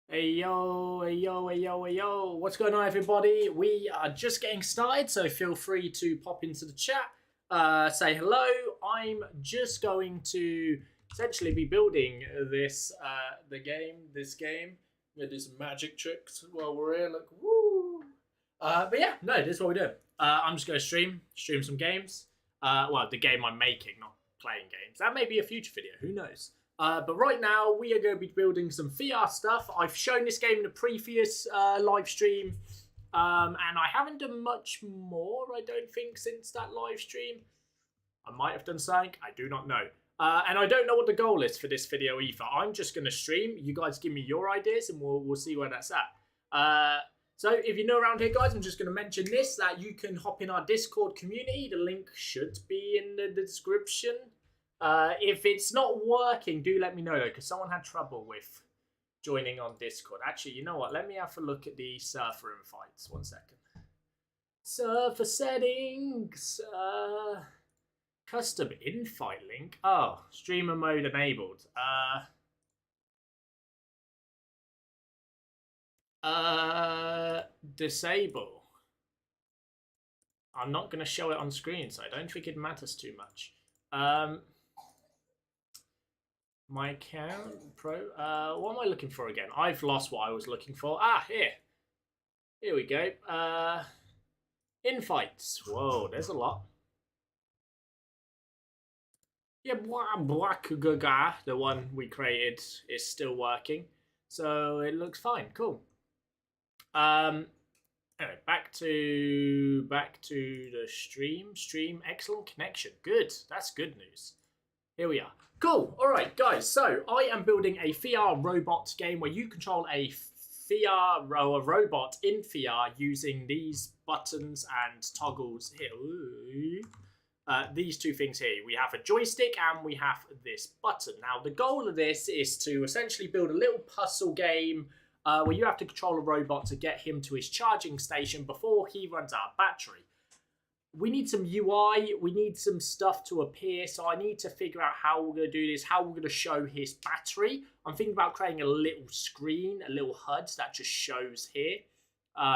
Hey yo, hey yo, hey yo, hey yo. What's going on, everybody? We are just getting started, so feel free to pop into the chat, say hello. I'm just going to essentially be building this game. I'm gonna do some magic tricks while we're here. Look, woo! But yeah, no, this is what we're doing. I'm just gonna stream some games. Well, the game I'm making, not playing games. That may be a future video. Who knows? But right now, we are going to be building some VR stuff. I've shown this game in a previous live stream, and I haven't done much more, I don't think, since that live stream. I might have done something, I do not know. And I don't know what the goal is for this video either. I'm just going to stream. You guys give me your ideas, and we'll see where that's at. So if you're new around here, guys, I'm just going to mention this, that you can hop in our Discord community. The link should be in the description. If it's not working, do let me know, though, because someone had trouble with joining on Discord. Actually, you know what? Let me have a look at the server invites. 1 second. Server settings. Custom invite link. Oh, streamer mode enabled. Disable. I'm not going to show it on screen, so I don't think it matters too much. My account, pro. What am I looking for again? I've lost what I was looking for. Ah, here. Here we go. Invites. Whoa, there's a lot. Yeah, the one we created, is still working. So it looks fine. Cool. Anyway, back to the stream. Excellent connection. Good. That's good news. Here we are. Cool. All right, guys. So I am building a VR robot game where you control a robot in VR using these buttons and toggles here. These two things here. We have a joystick and we have this button. Now, the goal of this is to essentially build a little puzzle game where you have to control a robot to get him to his charging station before he runs out of battery. We need some UI, we need some stuff to appear, so I need to figure out how we're going to do this, how we're going to show his battery. I'm thinking about creating a little screen, a little HUD that just shows here,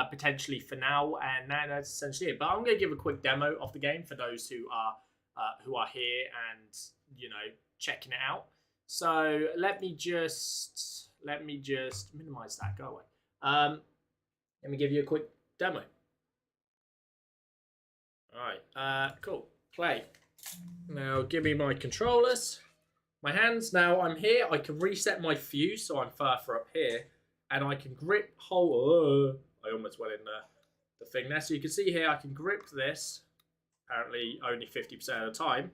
potentially for now, and that's essentially it. But I'm going to give a quick demo of the game for those who are here and, you know, checking it out. So let me just minimize that, go away. Let me give you a quick demo. Alright, cool. Play. Now give me my controllers. My hands. Now I'm here. I can reset my view so I'm further up here. And I can grip, hold. I almost went in the thing there. So you can see here I can grip this. Apparently only 50% of the time.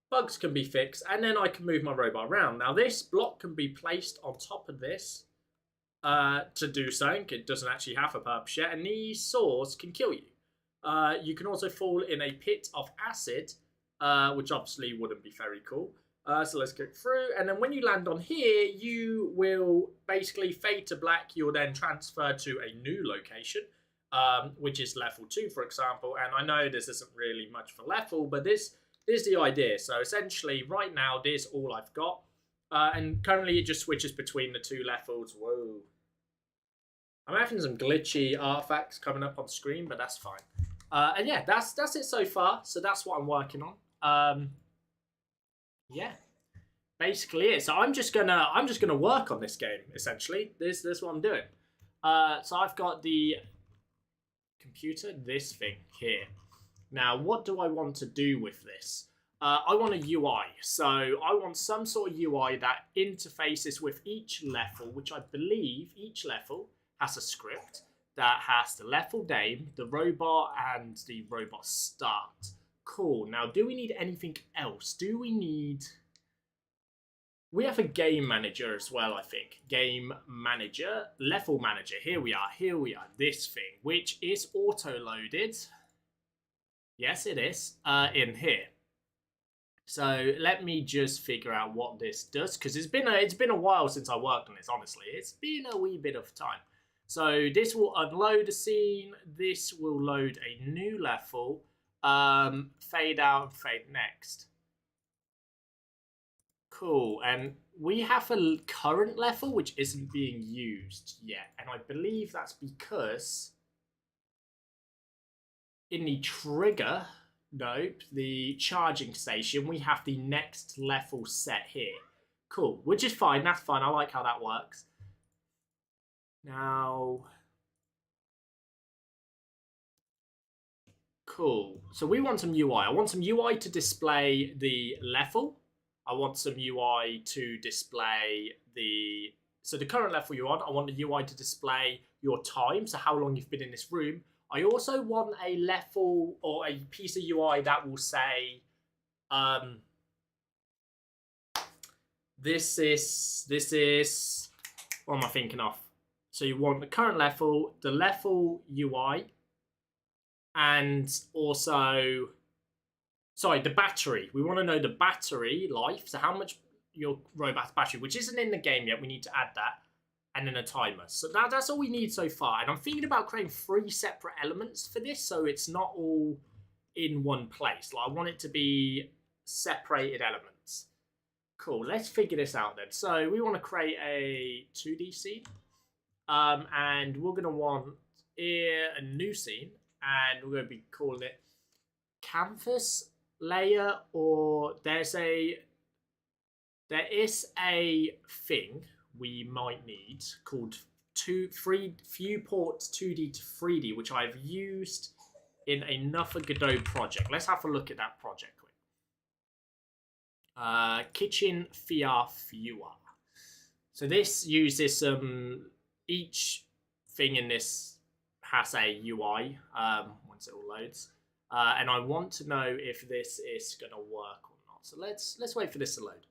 Bugs can be fixed. And then I can move my robot around. Now this block can be placed on top of this to do something. It doesn't actually have a purpose yet. And these saws can kill you. You can also fall in a pit of acid, which obviously wouldn't be very cool. So let's go through. And then when you land on here, you will basically fade to black. You'll then transfer to a new location, which is level 2, for example. And I know this isn't really much for level, but this is the idea. So essentially, right now, this is all I've got. And currently, it just switches between the two levels. Whoa. I'm having some glitchy artifacts coming up on screen, but that's fine. And yeah, that's it so far. So that's what I'm working on. Yeah, basically it. So I'm just gonna work on this game essentially. This is what I'm doing. So I've got the computer, this thing here. Now, what do I want to do with this? I want a UI. So I want some sort of UI that interfaces with each level, which I believe each level has a script that has the level name, the robot, and the robot start. Cool. Now, do we need anything else? We have a game manager as well, I think. Game manager, level manager. Here we are. This thing, which is auto-loaded. Yes, it is. In here. So let me just figure out what this does, because it's been a while since I worked on this. Honestly, it's been a wee bit of time. So this will unload a scene. This will load a new level. Fade out and fade next. Cool. And we have a current level which isn't being used yet. And I believe that's because in the trigger, nope, the charging station, we have the next level set here. Cool. Which is fine. That's fine. I like how that works. Now... Cool. So we want some UI. I want some UI to display the level. I want some UI to display the... So the current level you're on, I want the UI to display your time, so how long you've been in this room. I also want a level or a piece of UI that will say, this is, what am I thinking of? So you want the current level, the level UI, and also, sorry, the battery. We want to know the battery life, so how much your robot's battery, which isn't in the game yet, we need to add that, and then a timer. So that's all we need so far, and I'm thinking about creating 3 separate elements for this, so it's not all in one place. Like, I want it to be separated elements. Cool, let's figure this out then. So we want to create a 2D scene, and we're going to want here a new scene, and we're going to be calling it canvas layer, or there is a thing we might need called viewport 2D to 3D, which I've used in another Godot project. Let's have a look at that project quick. Kitchen VR Viewer. So this uses each thing in this has a UI once it all loads, and I want to know if this is going to work or not. So let's wait for this to load.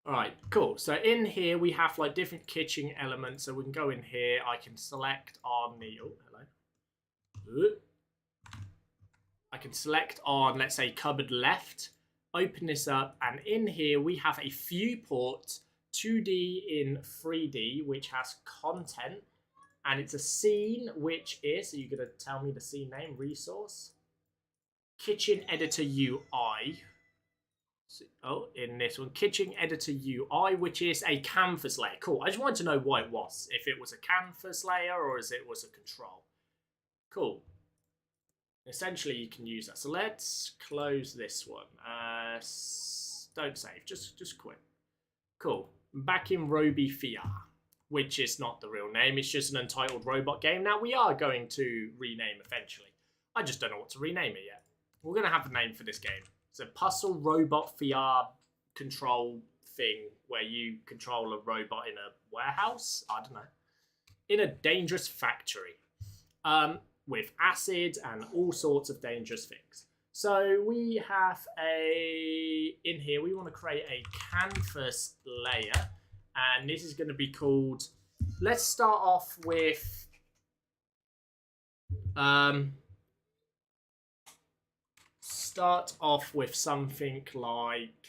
All right, cool. So in here we have like different kitchen elements. So we can go in here. I can select on the I can select on, let's say, cupboard left. Open this up, and in here we have a viewport 2D in 3D, which has content, and it's a scene, which is, so you're going to tell me the scene name, resource, kitchen editor UI. So, in this one, kitchen editor UI, which is a canvas layer. Cool. I just wanted to know what it was, if it was a canvas layer or if it was a control. Cool. Essentially, you can use that. So let's close this one. Don't save. Just quit. Cool. Back in Roby VR, which is not the real name. It's just an Untitled robot game. Now, we are going to rename eventually. I just don't know what to rename it yet. We're going to have a name for this game. It's a puzzle robot VR control thing where you control a robot in a warehouse. I don't know. In a dangerous factory. With acid and all sorts of dangerous things. So we have in here, we want to create a canvas layer, and this is going to be called, let's start off with, something like,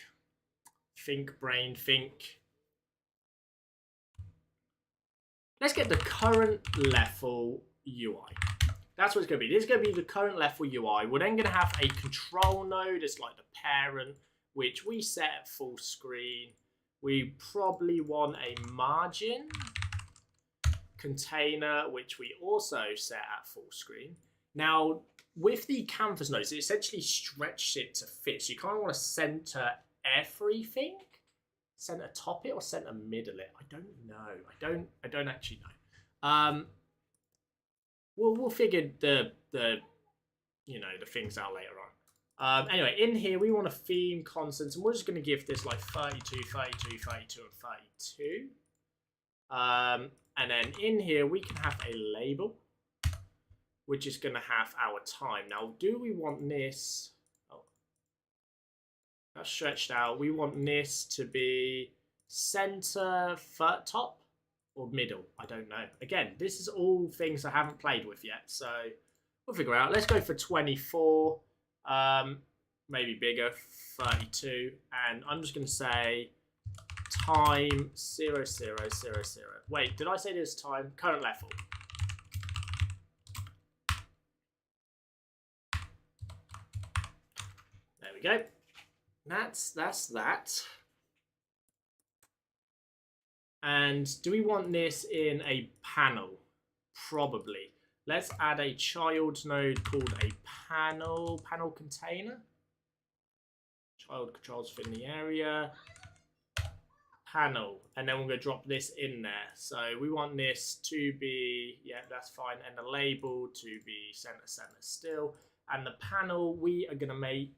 let's get the current level UI. That's what it's going to be. This is going to be the current level UI. We're then going to have a control node as like the parent, which we set at full screen. We probably want a margin container, which we also set at full screen. Now, with the canvas nodes, it essentially stretches it to fit. So you kind of want to center everything. Center top it or center middle it? I don't know. I don't actually know. We'll figure the things out later on. Anyway, in here we want a theme constants, and we're just going to give this like 32, 32, 32, and 32. And then in here we can have a label, which is going to have our time. Now, do we want this? Oh, that's stretched out. We want this to be center, top. Or middle, I don't know. Again, this is all things I haven't played with yet, so we'll figure out. Let's go for 24, maybe bigger, 32, and I'm just going to say time 0, 0, 0, 0. Wait, did I say this time? Current level. There we go. That's that. And do we want this in a panel? Probably. Let's add a child node called a panel container. Child controls within the area. Panel. And then we're going to drop this in there. So we want this to be, yeah, that's fine. And the label to be center still. And the panel we are going to make,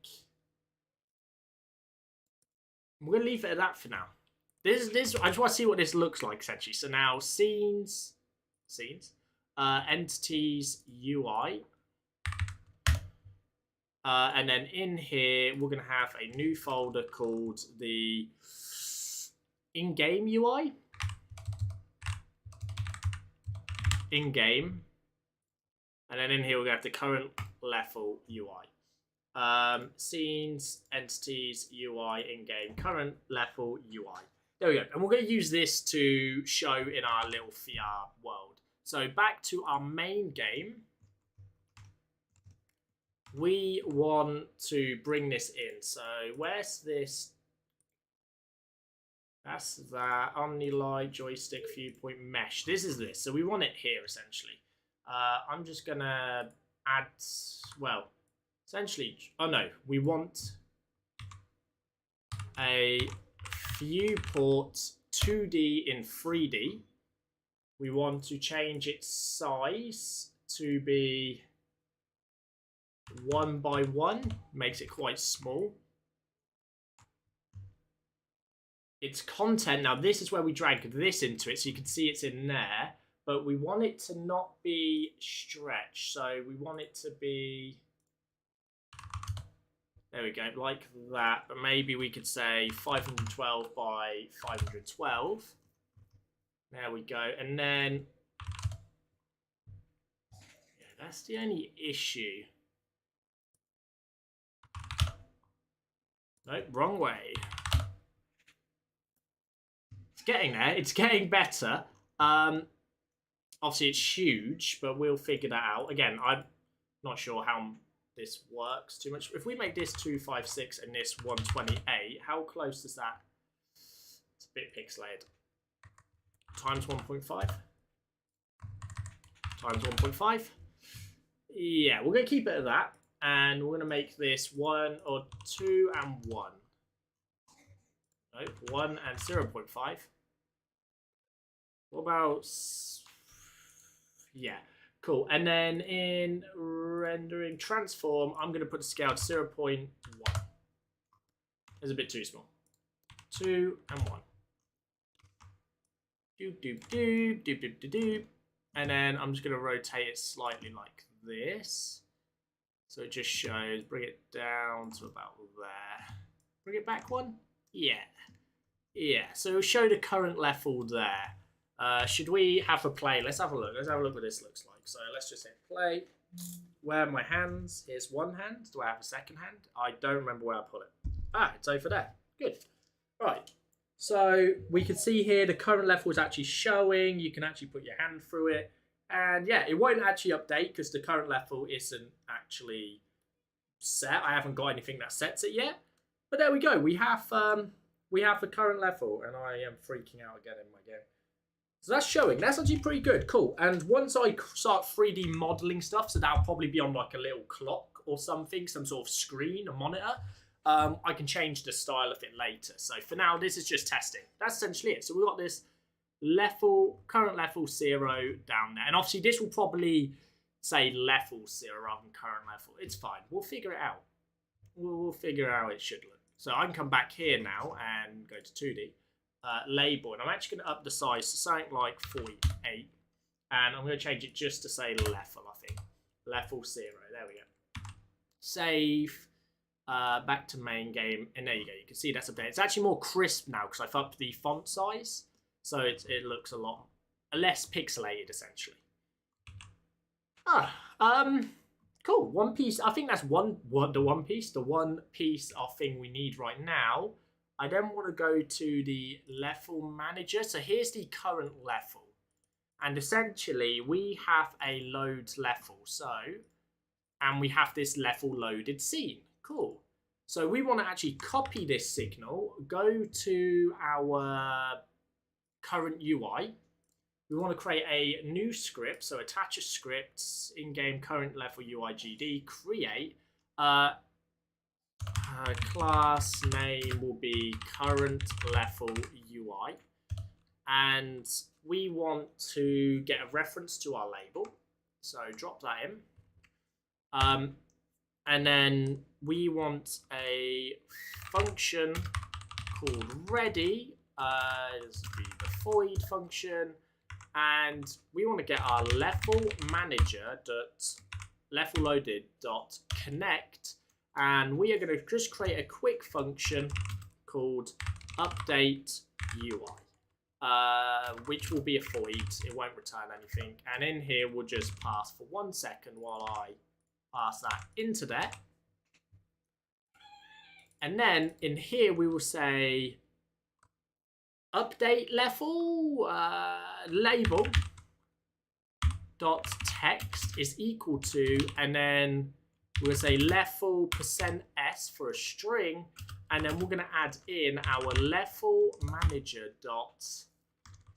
we're going to leave it at that for now. This I just want to see what this looks like essentially. So now scenes, entities, UI. And then in here, we're going to have a new folder called the in-game UI. In-game. And then in here, we're going to have the current level UI. Scenes, entities, UI, in-game, current level UI. There we go. And we're going to use this to show in our little VR world. So back to our main game. We want to bring this in. So where's this? That's that. OmniLight, joystick, viewpoint, mesh. This is this. So we want it here, essentially. I'm just going to add, well, essentially, oh no, we want a viewport 2D in 3D. We want to change its size to be 1 by 1. Makes it quite small. Its content, now this is where we drag this into it, so you can see it's in there, but we want it to not be stretched, so we want it to be, there we go, like that, but maybe we could say 512 by 512. There we go, and then, yeah, that's the only issue. Nope, wrong way. It's getting there. It's getting better. Obviously, it's huge, but we'll figure that out. Again, I'm not sure how this works too much. If we make this 256 and this 128, how close is that? It's a bit pixelated. Times 1.5. Times 1.5. Yeah, we're going to keep it at that. And we're going to make this 1 or 2 and 1. Nope, 1 and 0.5. What about... yeah, cool. And then in rendering transform, I'm going to put the scale to 0.1. It's a bit too small. 2 and 1. Doop, doop, doop, doop, doop, doop, doop. And then I'm just going to rotate it slightly like this. So it just shows, bring it down to about there. Bring it back one? Yeah. Yeah, so it'll show the current level there. Should we have a play? Let's have a look. Let's have a look what this looks like. So let's just hit play. Where are my hands? Here's one hand. Do I have a second hand? I don't remember where I put it. Ah, it's over there. Good. Right. So we can see here the current level is actually showing. You can actually put your hand through it. And yeah, it won't actually update because the current level isn't actually set. I haven't got anything that sets it yet. But there we go. We have the current level, and I am freaking out again in my game. So that's showing. That's actually pretty good. Cool. And once I start 3D modeling stuff, so that'll probably be on like a little clock or something, some sort of screen, a monitor, I can change the style of it later. So for now, this is just testing. That's essentially it. So we've got this level, current level 0 down there. And obviously this will probably say level 0 rather than current level. It's fine. We'll figure it out. We'll figure out how it should look. So I can come back here now and go to 2D. Label. And I'm actually going to up the size to something like 48. And I'm going to change it just to say level, I think. Level 0. There we go. Save. Back to main game. And there you go. You can see that's updated. It's actually more crisp now because I've upped the font size. So it looks a lot less pixelated, essentially. Cool. One piece. I think that's the one piece. The one piece of thing we need right now. I then want to go to the level manager. So here's the current level. And essentially, we have a load level. So, and we have this level loaded scene. Cool. So we want to actually copy this signal, go to our current UI. We want to create a new script, so attach a script, in-game current level UI GD, create. Class name will be current level UI. And we want to get a reference to our label. So drop that in. And then we want a function called ready. This will be the void function. And we want to get our level manager level loaded connect. And we are going to just create a quick function called update UI, which will be a void. It won't return anything. And in here, we'll just pass for 1 second while I pass that into there. And then in here, we will say update level label dot text is equal to, and then we'll say level %s for a string, and then we're going to add in our level manager dot,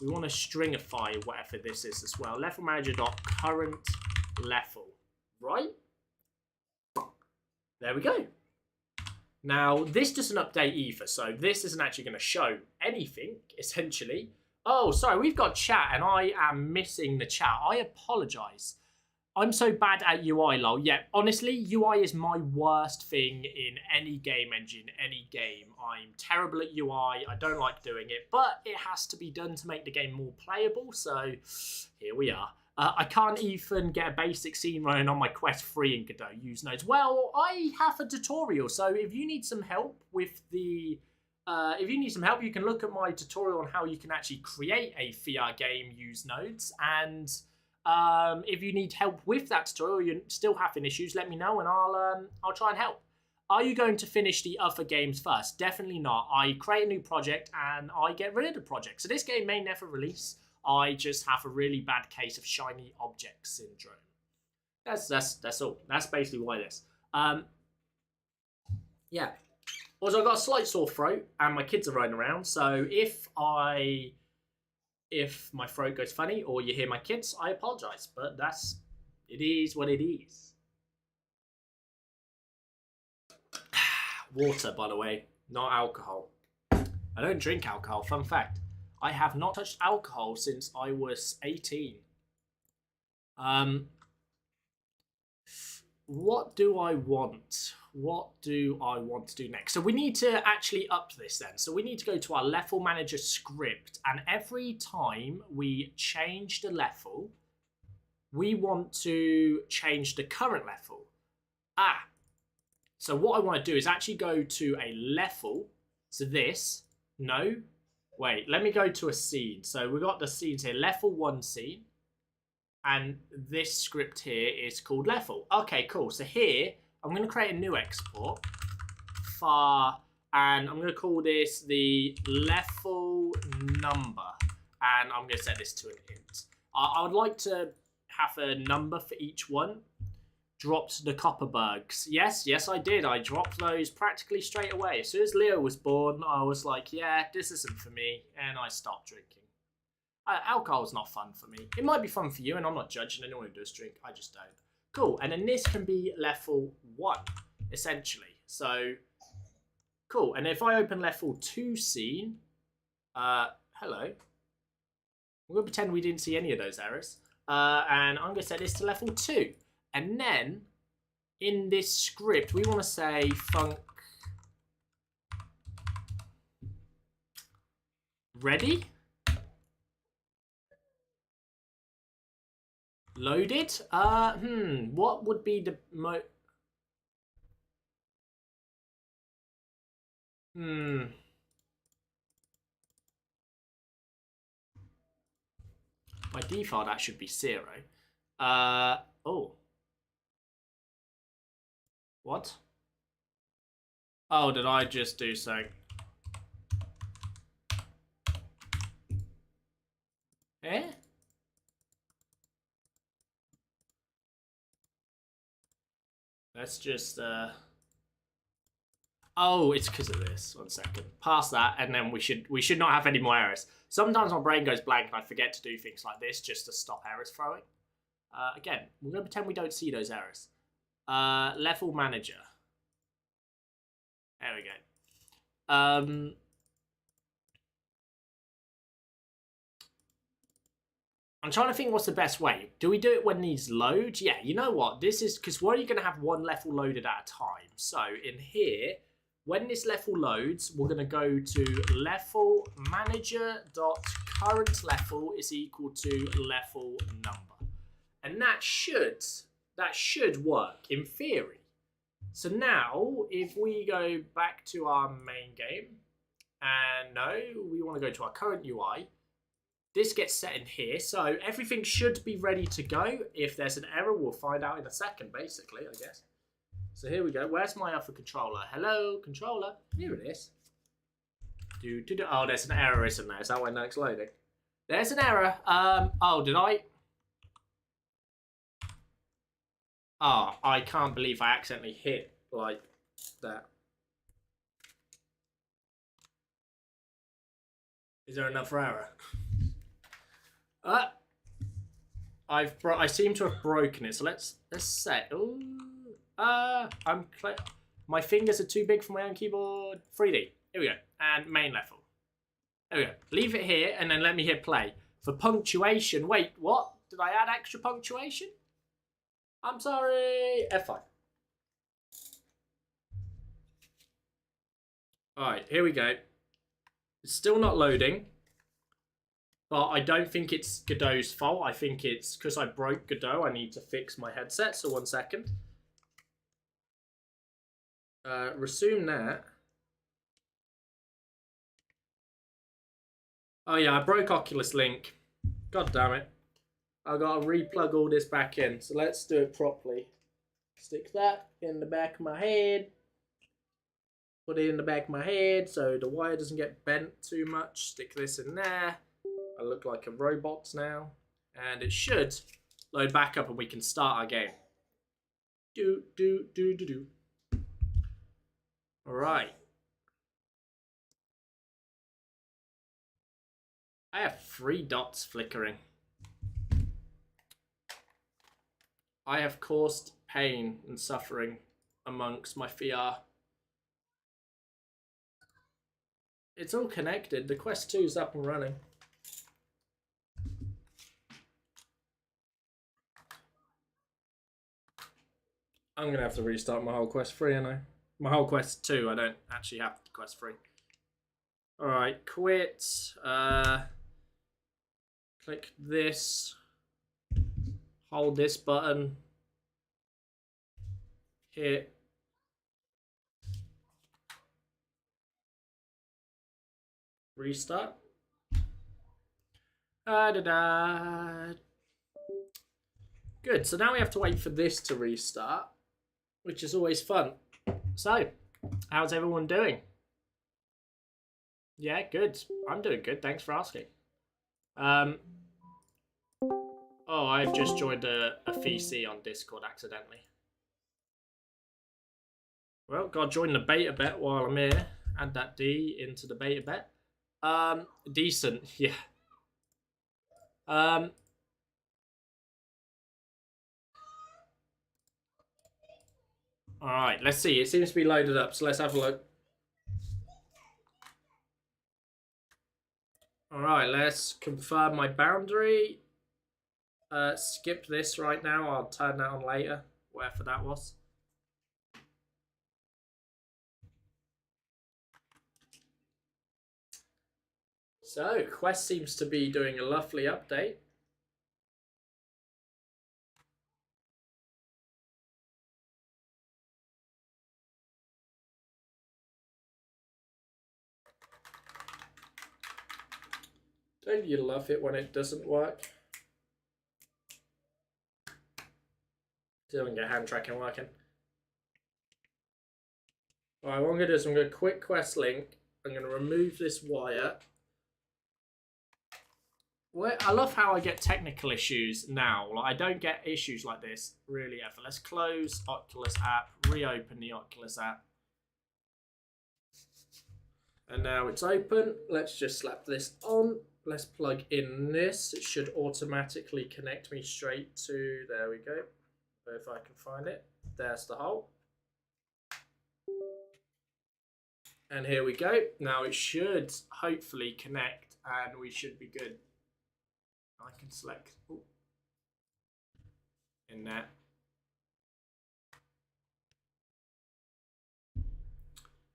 we want to stringify whatever this is as well, level manager dot current level, right? There we go. Now, this doesn't update either, so this isn't actually going to show anything, essentially. Oh, sorry, we've got chat, and I am missing the chat. I apologise. I'm so bad at UI, lol. Yeah, honestly, UI is my worst thing in any game engine, any game. I'm terrible at UI. I don't like doing it, but it has to be done to make the game more playable, so here we are. I can't even get a basic scene running on my Quest 3 in Godot use nodes. Well, I have a tutorial, so if you need some help with the... you can look at my tutorial on how you can actually create a VR game use nodes. And if you need help with that tutorial, you're still having issues, let me know and I'll try and help. Are you going to finish the other games first? Definitely not. I create a new project and I get rid of the project. So this game may never release. I just have a really bad case of shiny object syndrome. That's all. That's basically why this. Yeah. Also, I've got a slight sore throat and my kids are running around. So if my throat goes funny or you hear my kids, I apologise. But it is what it is. Water, by the way, not alcohol. I don't drink alcohol. Fun fact. I have not touched alcohol since I was 18. What do I want? What do I want to do next? So we need to actually up this then. So we need to go to our level manager script, and every time we change the level, we want to change the current level. So what I want to do is actually go to a level. So this, no. Wait, let me go to a scene. So we've got the scenes here, level 1 scene. And this script here is called level. Okay, cool. So here, I'm going to create a new export. And I'm going to call this the level number. And I'm going to set this to an int. I would like to have a number for each one. Dropped the Copperbergs. Yes, I did. I dropped those practically straight away. As soon as Leo was born, I was like, yeah, this isn't for me. And I stopped drinking. Alcohol's not fun for me. It might be fun for you, and I'm not judging anyone who does drink. I just don't. Cool. And then this can be level 1, essentially. So, cool. And if I open level 2 scene, hello. We're going to pretend we didn't see any of those errors. And I'm going to set this to level 2. And then, in this script, we want to say func ready loaded. What would be the by default that should be 0. Oh. What? Oh, did I just do something? Eh? Let's just, Oh, it's because of this. 1 second. Past that, and then we should not have any more errors. Sometimes my brain goes blank and I forget to do things like this just to stop errors throwing. Again, we're going to pretend we don't see those errors. Level manager. There we go. I'm trying to think what's the best way. Do we do it when these load? Yeah, you know what? This is because we're only going to have one level loaded at a time. So in here, when this level loads, we're going to go to level manager dot current level is equal to level number. And that should work in theory. So now, if we go back to our main game, and no, we want to go to our current UI, this gets set in here, so everything should be ready to go. If there's an error, we'll find out in a second, basically, I guess. So here we go. Where's my other controller? Hello, controller. Here it is. Oh, there's an error, isn't there? Is that why now it's loading? There's an error. Oh, did I? Oh, I can't believe I accidentally hit like that. Is there another error? I seem to have broken it. So let's set. Ooh, my fingers are too big for my own keyboard. 3D. Here we go. And main level. There we go. Leave it here and then let me hit play. For punctuation. Wait, what? Did I add extra punctuation? I'm sorry. F5. Alright, here we go. It's still not loading. But I don't think it's Godot's fault. I think it's because I broke Godot. I need to fix my headset. So 1 second. Resume that. Oh yeah, I broke Oculus Link. God damn it. I've got to replug all this back in. So let's do it properly. Stick that in the back of my head. Put it in the back of my head so the wire doesn't get bent too much. Stick this in there. I look like a robot now. And it should load back up and we can start our game. Do. Alright. I have 3 dots flickering. I have caused pain and suffering amongst my VR. It's all connected. The Quest 2 is up and running. I'm going to have to restart my whole Quest 3, I know. My whole Quest 2, I don't actually have the Quest 3. Alright, quit. Click this. Hold this button. Hit. Restart. Good, so now we have to wait for this to restart, which is always fun. So, how's everyone doing? Yeah, good. I'm doing good, thanks for asking. Oh, I've just joined a VC on Discord accidentally. Well, gotta join the beta bet while I'm here. Add that D into the beta bet. Decent, yeah. Alright, let's see. It seems to be loaded up, so let's have a look. Alright, let's confirm my boundary. Skip this right now. I'll turn that on later, whatever that was. So, Quest seems to be doing a lovely update. Don't you love it when it doesn't work? Still can get hand tracking working. Alright, what I'm going to do is I'm going to quit Quest Link. I'm going to remove this wire. Well, I love how I get technical issues now. Like, I don't get issues like this really ever. Let's close Oculus app, reopen the Oculus app. And now it's open. Let's just slap this on. Let's plug in this. It should automatically connect me straight to, there we go. If I can find it. There's the hole. And here we go. Now it should hopefully connect and we should be good. I can select in there.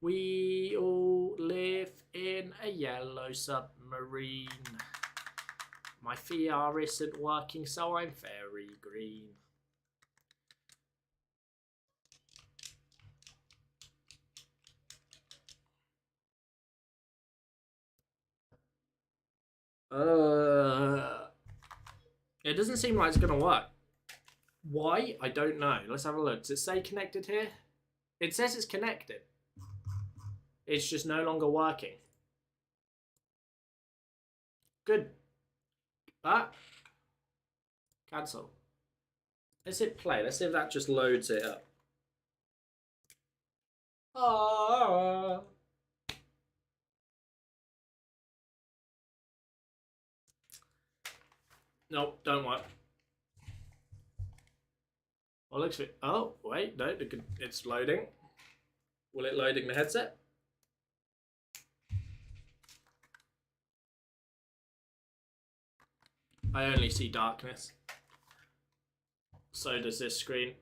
We all live in a yellow submarine. My VR isn't working, so I'm very green. It doesn't seem like it's gonna work. Why? I don't know. Let's have a look. Does it say connected here? It says it's connected. It's just no longer working. Good. Cancel. Let's hit play. Let's see if that just loads it up. Nope, don't work. Well, looks fit. Oh, wait, no, it's loading. Will it loading the headset? I only see darkness. So does this screen.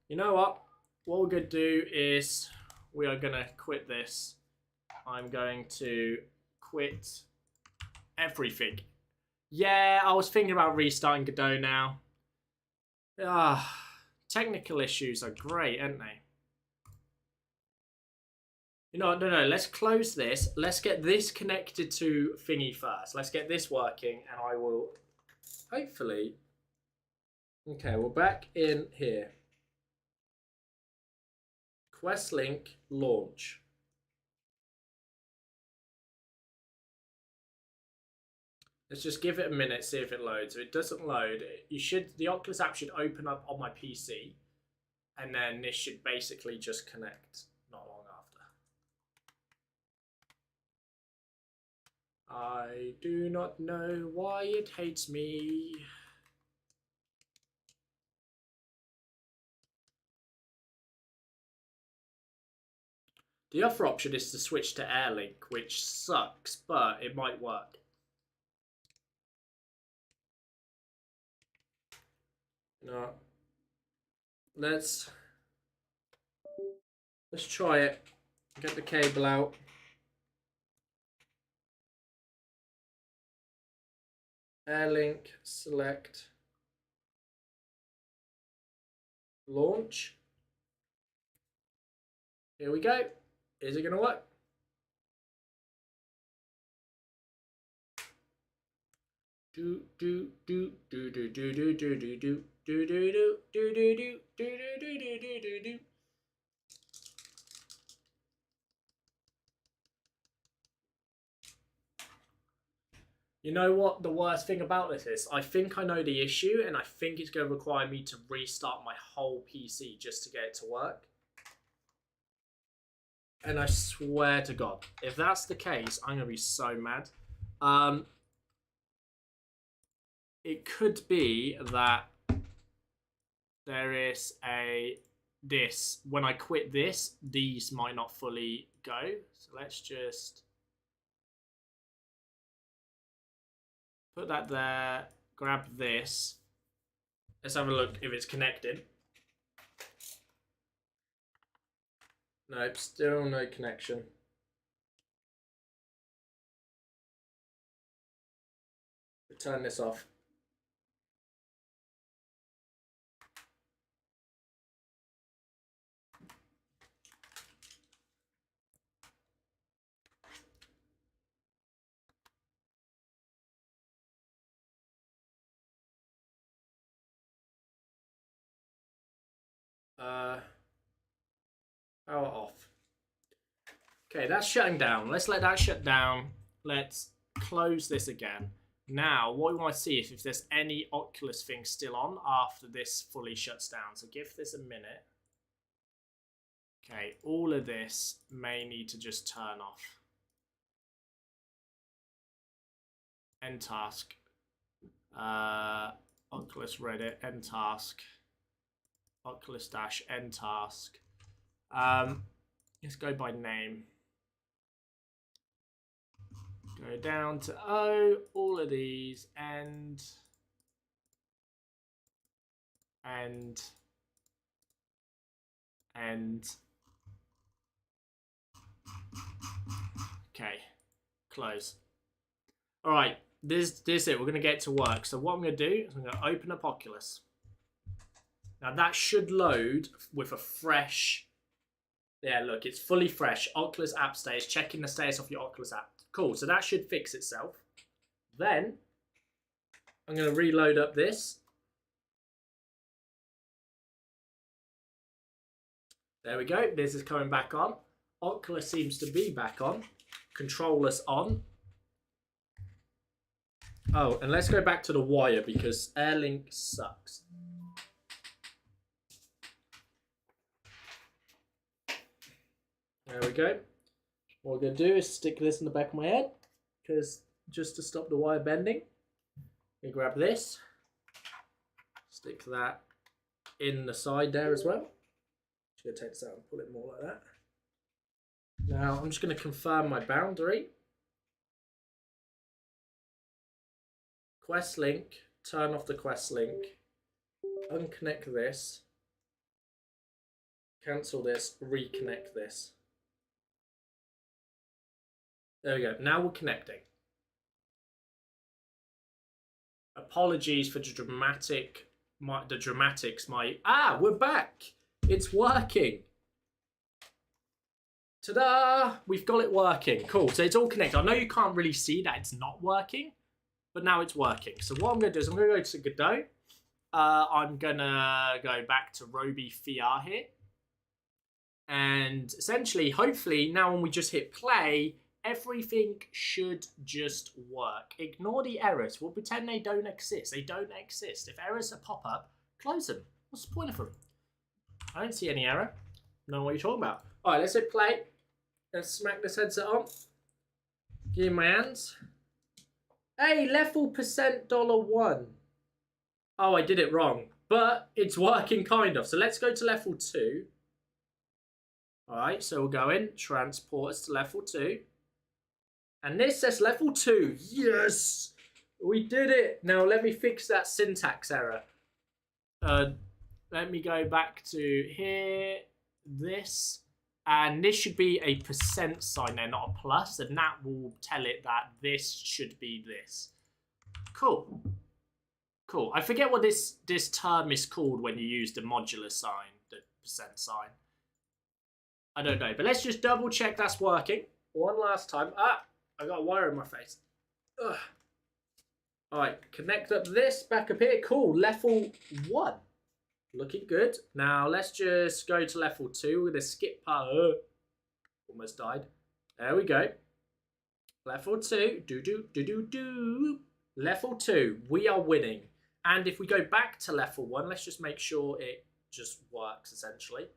You know what? What we're going to do is we are going to quit this. I'm going to quit everything. Yeah, I was thinking about restarting Godot now. Technical issues are great, aren't they? You know, no, let's close this. Let's get this connected to thingy first. Let's get this working and I will hopefully... Okay, we're back in here. Quest link, launch. Let's just give it a minute, see if it loads. If it doesn't load, the Oculus app should open up on my PC, and then this should basically just connect not long after. I do not know why it hates me. The other option is to switch to Airlink, which sucks, but it might work. No. Let's try it. Get the cable out. Airlink, select. Launch. Here we go. Is it going to work? Do do do do do do do do do do. Do do do do do do do do do do do do. You know what the worst thing about this is? I think I know the issue, and I think it's going to require me to restart my whole PC just to get it to work. And I swear to God, if that's the case, I'm going to be so mad. It could be that there is this. When I quit this, these might not fully go. So let's just put that there, grab this. Let's have a look if it's connected. Nope, still no connection. Turn this off. Power off. Okay, that's shutting down. Let's let that shut down. Let's close this again. Now, what we want to see is if there's any Oculus thing still on after this fully shuts down. So give this a minute. Okay, all of this may need to just turn off. end task. Oculus Reddit, end task. Oculus dash end task. Let's go by name. Go down to O, all of these, and okay, close. All right, this it. We're gonna get to work. So what I'm gonna do is I'm gonna open up Oculus. Now that should load with a fresh. Yeah, look, it's fully fresh. Oculus app status. Checking the status of your Oculus app. Cool. So that should fix itself. Then I'm gonna reload up this. There we go. This is coming back on. Oculus seems to be back on. Controllers on. Oh, and let's go back to the wire because Airlink sucks. There we go. What we're going to do is stick this in the back of my head because just to stop the wire bending, you grab this, stick that in the side there as well. Just going to take this out and pull it more like that. Now I'm just going to confirm my boundary. Quest link, turn off the quest link, unconnect this, cancel this, reconnect this. There we go. Now we're connecting. Apologies for the dramatics. We're back. It's working. Ta-da! We've got it working. Cool. So it's all connected. I know you can't really see that it's not working, but now it's working. So what I'm going to do is I'm going to go to Godot. I'm going to go back to Roby VR here. And essentially, hopefully, now when we just hit play, everything should just work. Ignore the errors. We'll pretend they don't exist. They don't exist. If errors pop up, close them. What's the point of them? I don't see any error. Know what you're talking about. All right, let's hit play. Let's smack this headset on. Give me my hands. Hey, level %$1. Oh, I did it wrong. But it's working kind of. So let's go to level 2. All right, so we'll go in. Transport us to level 2. And this says level 2. Yes! We did it. Now let me fix that syntax error. Let me go back to here. This. And this should be a % sign there, not a plus. And that will tell it that this should be this. Cool. Cool. I forget what this term is called when you use the modular sign, the % sign. I don't know. But let's just double check that's working. One last time. Ah, I got a wire in my face. Ugh. All right, connect up this back up here. Cool. Level 1. Looking good. Now let's just go to level 2. We're going to skip part. Almost died. There we go. Level 2. Do. Level 2. We are winning. And if we go back to level 1, let's just make sure it just works essentially.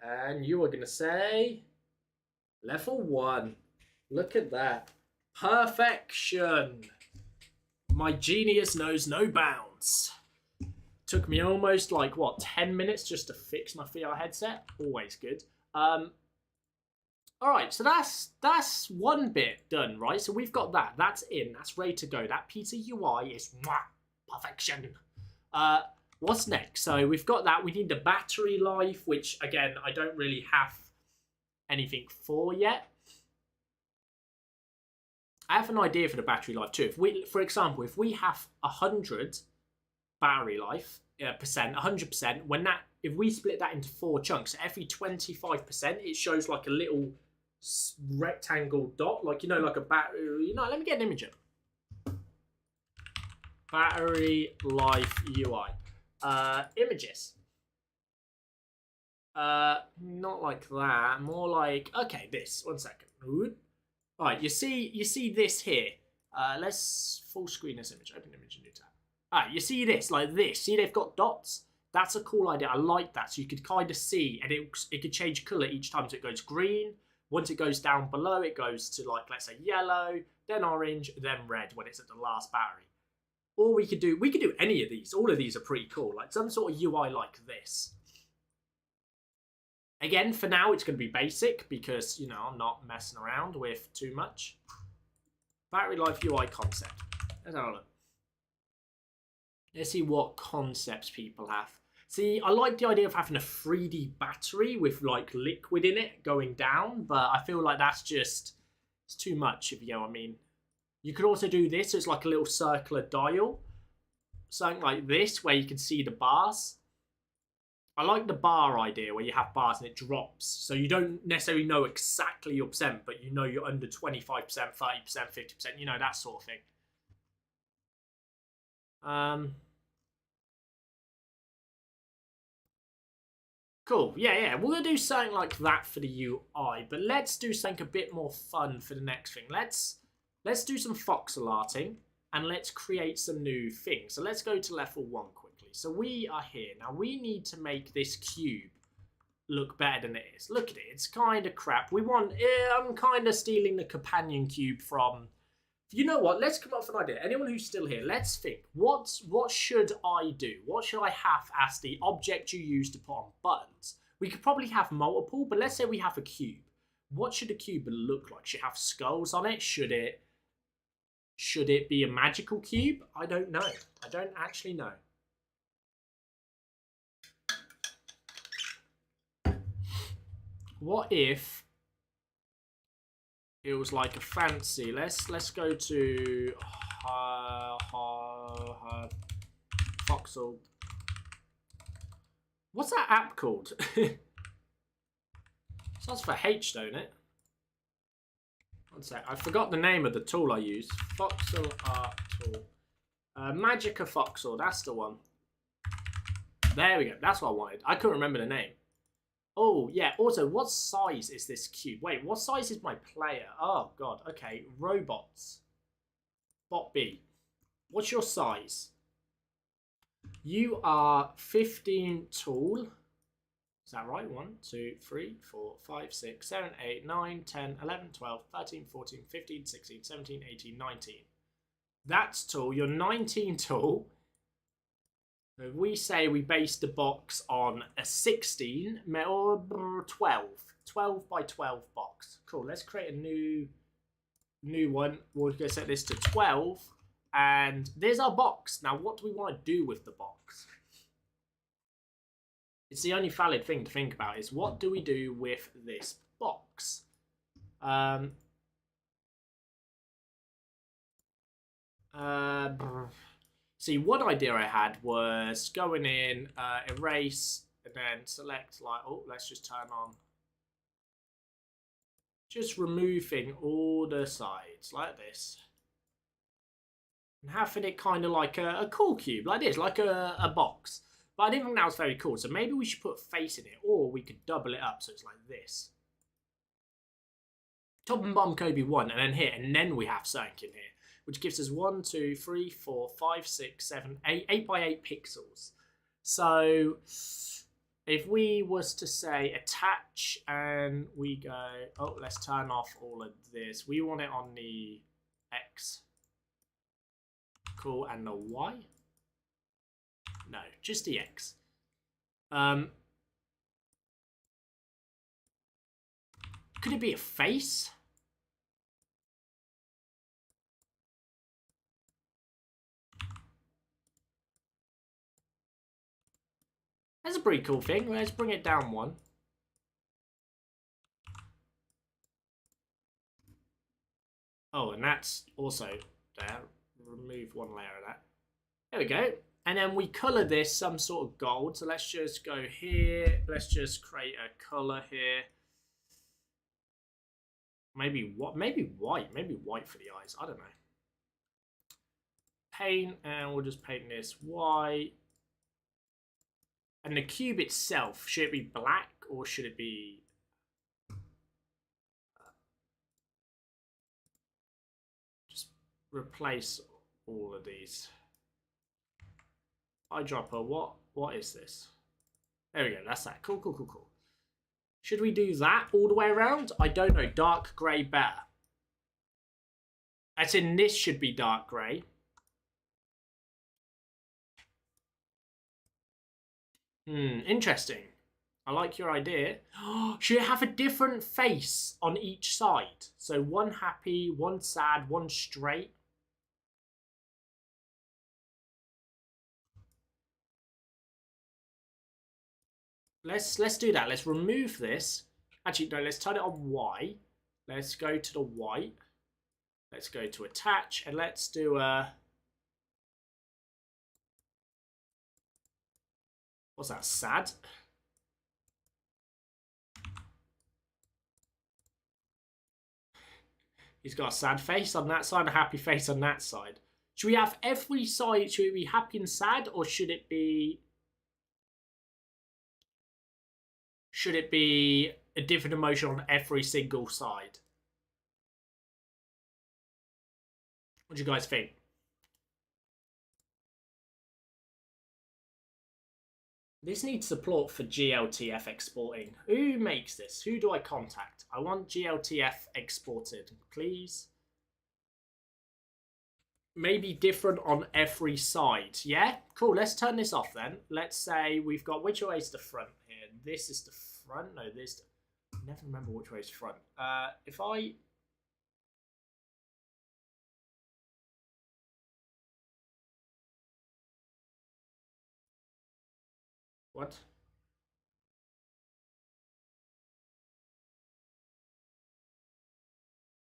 And you are going to say level 1. Look at that. Perfection. My genius knows no bounds. Took me almost like, what, 10 minutes just to fix my VR headset. Always good. All right, so that's one bit done, right? So we've got that. That's in. That's ready to go. That Peter UI is perfection. What's next? So we've got that. We need the battery life, which, again, I don't really have anything for yet. I have an idea for the battery life too. If we, for example, if we have 100 battery life, 100%, when that, if we split that into 4 chunks, every 25%, it shows like a little rectangle dot, like, you know, like a battery, you know, let me get an image up. Battery life UI. Images. Not like that, more like, okay, this, 1 second. All right, you see this here. Let's full screen this image, open image, new tab. All right, you see this, like this. See, they've got dots. That's a cool idea. I like that. So you could kind of see, and it could change color each time. So it goes green, Once it goes down below, it goes to like, let's say yellow, then orange, then red when it's at the last battery. Or we could do any of these. All of these are pretty cool. Like some sort of UI like this. Again, for now, it's going to be basic because, you know, I'm not messing around with too much. Battery life UI concept. Let's have a look. Let's see what concepts people have. See, I like the idea of having a 3D battery with like liquid in it going down, but I feel like that's just, it's too much, if you know what I mean. You could also do this, so it's like a little circular dial. Something like this, where you can see the bars. I like the bar idea, where you have bars and it drops. So you don't necessarily know exactly your percent, but you know you're under 25%, 30%, 50%, you know, that sort of thing. Cool, yeah, we're going to do something like that for the UI, but let's do something a bit more fun for the next thing. Let's do some voxel arting, and let's create some new things. So let's go to level 1 quickly. So we are here. Now we need to make this cube look better than it is. Look at it, it's kind of crap. I'm kind of stealing the companion cube from... You know what, let's come up with an idea. Anyone who's still here, let's think. What should I do? What should I have as the object you use to put on buttons? We could probably have multiple, but let's say we have a cube. What should the cube look like? Should it have skulls on it? Should it be a magical cube? I don't know. I don't actually know. What if it was like a fancy... Let's go to voxel. What's that app called? Starts for H, don't it? One sec. I forgot the name of the tool I use. Voxel art tool. Magica Voxel. That's the one. There we go. That's what I wanted. I couldn't remember the name. Oh, yeah. Also, what size is this cube? Wait, what size is my player? Oh, God. Okay. Robots. Bot B. What's your size? You are 15 tall. Is that right? 1, 2, 3, 4, 5, 6, 7, 8, 9, 10, 11, 12, 13, 14, 15, 16, 17, 18, 19. That's tall. You're 19 tall. If we say we base the box on a 16 or 12 by 12 box. Cool. Let's create a new one. We're going to set this to 12, and there's our box. Now, what do we want to do with the box? It's the only valid thing to think about is what do we do with this box? See, one idea I had was going in, erase, and then select like, oh, let's just turn on. Just removing all the sides like this. And having it kind of like a cool cube, like this, like a box. But I didn't think that was very cool, so maybe we should put a face in it, or we could double it up so it's like this. Top and bottom Kobe 1, and then here, and then we have something in here, which gives us 1, 2, 3, 4, 5, 6, 7, 8 by 8 pixels. So if we was to say attach, and we go, oh, let's turn off all of this. We want it on the X. Cool, and the Y? No, just the X. Could it be a face? That's a pretty cool thing. Let's bring it down 1. Oh, and that's also there. Remove 1 layer of that. There we go. And then we colour this some sort of gold. So let's just go here. Let's just create a colour here. Maybe what? Maybe white. Maybe white for the eyes. I don't know. Paint, and we'll just paint this white. And the cube itself, should it be black or should it be... just replace all of these. Eyedropper, what is this? There we go, that's that. Cool. Should we do that all the way around? I don't know. Dark grey better. As in, this should be dark grey. Interesting. I like your idea. Should it have a different face on each side? So one happy, one sad, one straight. Let's do that. Let's remove this. Actually, no, let's turn it on Y. Let's go to the white. Let's go to attach and let's do a... What's that? Sad? He's got a sad face on that side, a happy face on that side. Should we have every side, should it be happy and sad, or should it be a different emotion on every single side? What do you guys think? This needs support for GLTF exporting. Who makes this? Who do I contact? I want GLTF exported, please. Maybe different on every side. Yeah? Cool, let's turn this off then. Let's say we've got, which way is the front here? This is the front? No, this... I never remember which way is front. If I... What?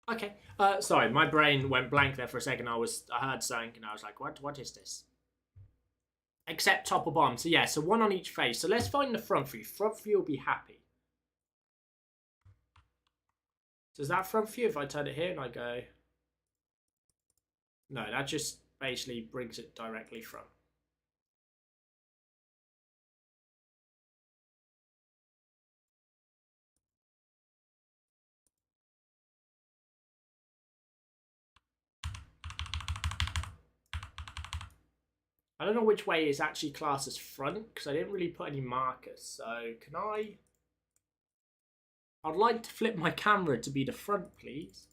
Okay. Sorry, my brain went blank there for a second. I heard something and I was like, what is this? Except top or bottom. So yeah, so one on each face. So let's find the front view. Front view will be happy. So is that front view if I turn it here and I go... No, that just basically brings it directly from. I don't know which way is actually classed as front because I didn't really put any markers. So can I... I'd like to flip my camera to be the front, please.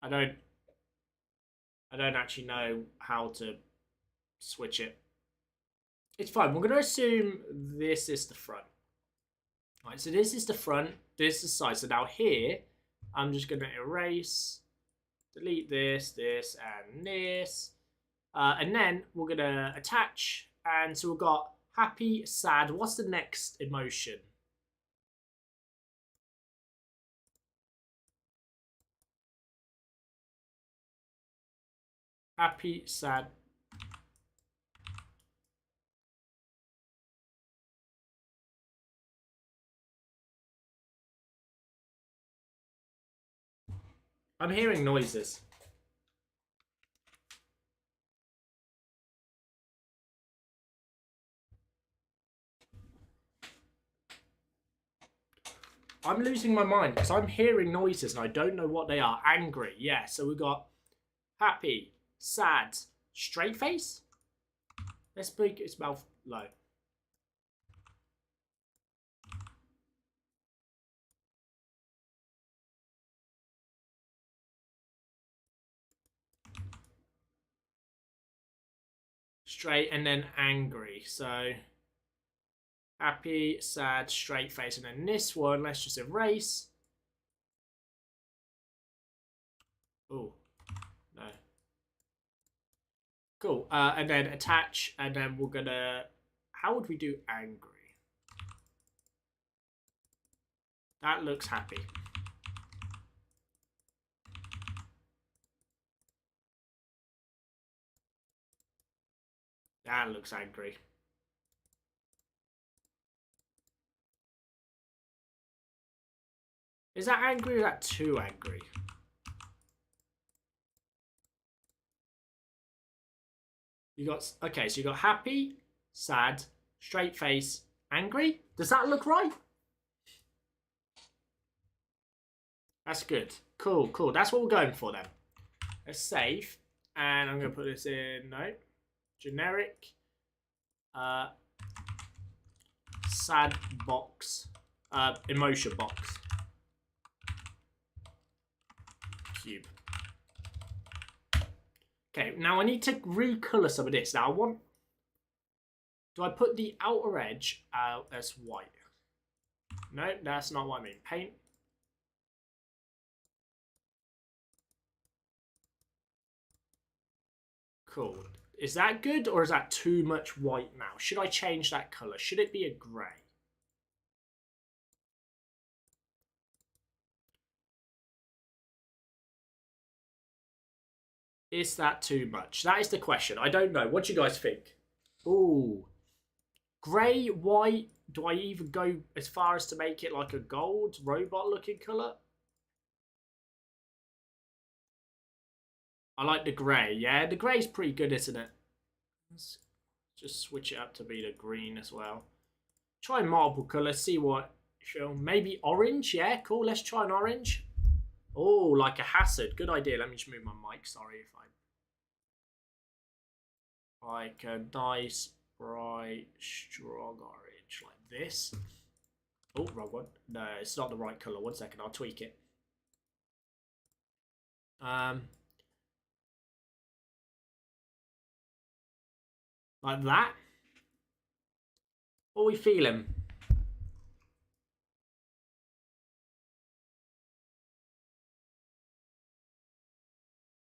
I don't actually know how to switch it. It's fine. We're going to assume this is the front. Right, so this is the front, this is the side. So now here, I'm just going to erase, delete this, this, and this. And then we're going to attach. And so we've got happy, sad. What's the next emotion? Happy, sad. I'm hearing noises. I'm losing my mind because I'm hearing noises and I don't know what they are. Angry, yeah. So we've got happy, sad, straight face. Let's make its mouth low. Straight and then angry. So happy, sad, straight face. And then this one, let's just erase. Oh, no. Cool. And then attach. And then we're going to... How would we do angry? That looks happy. That looks angry. Is that angry or is that too angry? You got, okay, so you got happy, sad, straight face, angry. Does that look right? That's good. Cool, cool. That's what we're going for then. Let's save. And I'm going to put this in, no, generic, sad box, emotion box, cube. Okay, now I need to recolor some of this. Now I want, do I put the outer edge out as white? No, that's not what I mean. Paint. Cool. Is that good or is that too much white now? Should I change that color? Should it be a gray? Is that too much? That is the question. I don't know. What do you guys think? Ooh. Grey, white. Do I even go as far as to make it like a gold robot looking colour? I like the grey. Yeah, the grey's pretty good, isn't it? Let's just switch it up to be the green as well. Try marble colour. See what you feel. Maybe orange. Yeah, cool. Let's try an orange. Oh, like a hazard. Good idea. Let me just move my mic. Sorry if I... Like a nice, bright, strong orange. Like this. Oh, wrong one. No, it's not the right colour. 1 second. I'll tweak it. Like that. What are we feeling?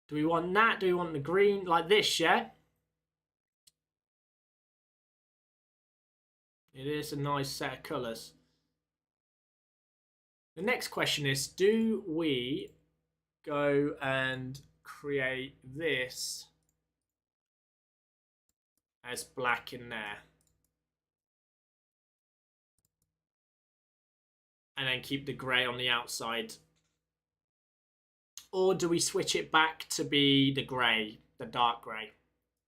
Do we want that? Do we want the green? Like this, yeah? It is a nice set of colours. The next question is, do we go and create this as black in there? And then keep the grey on the outside. Or do we switch it back to be the grey, the dark grey?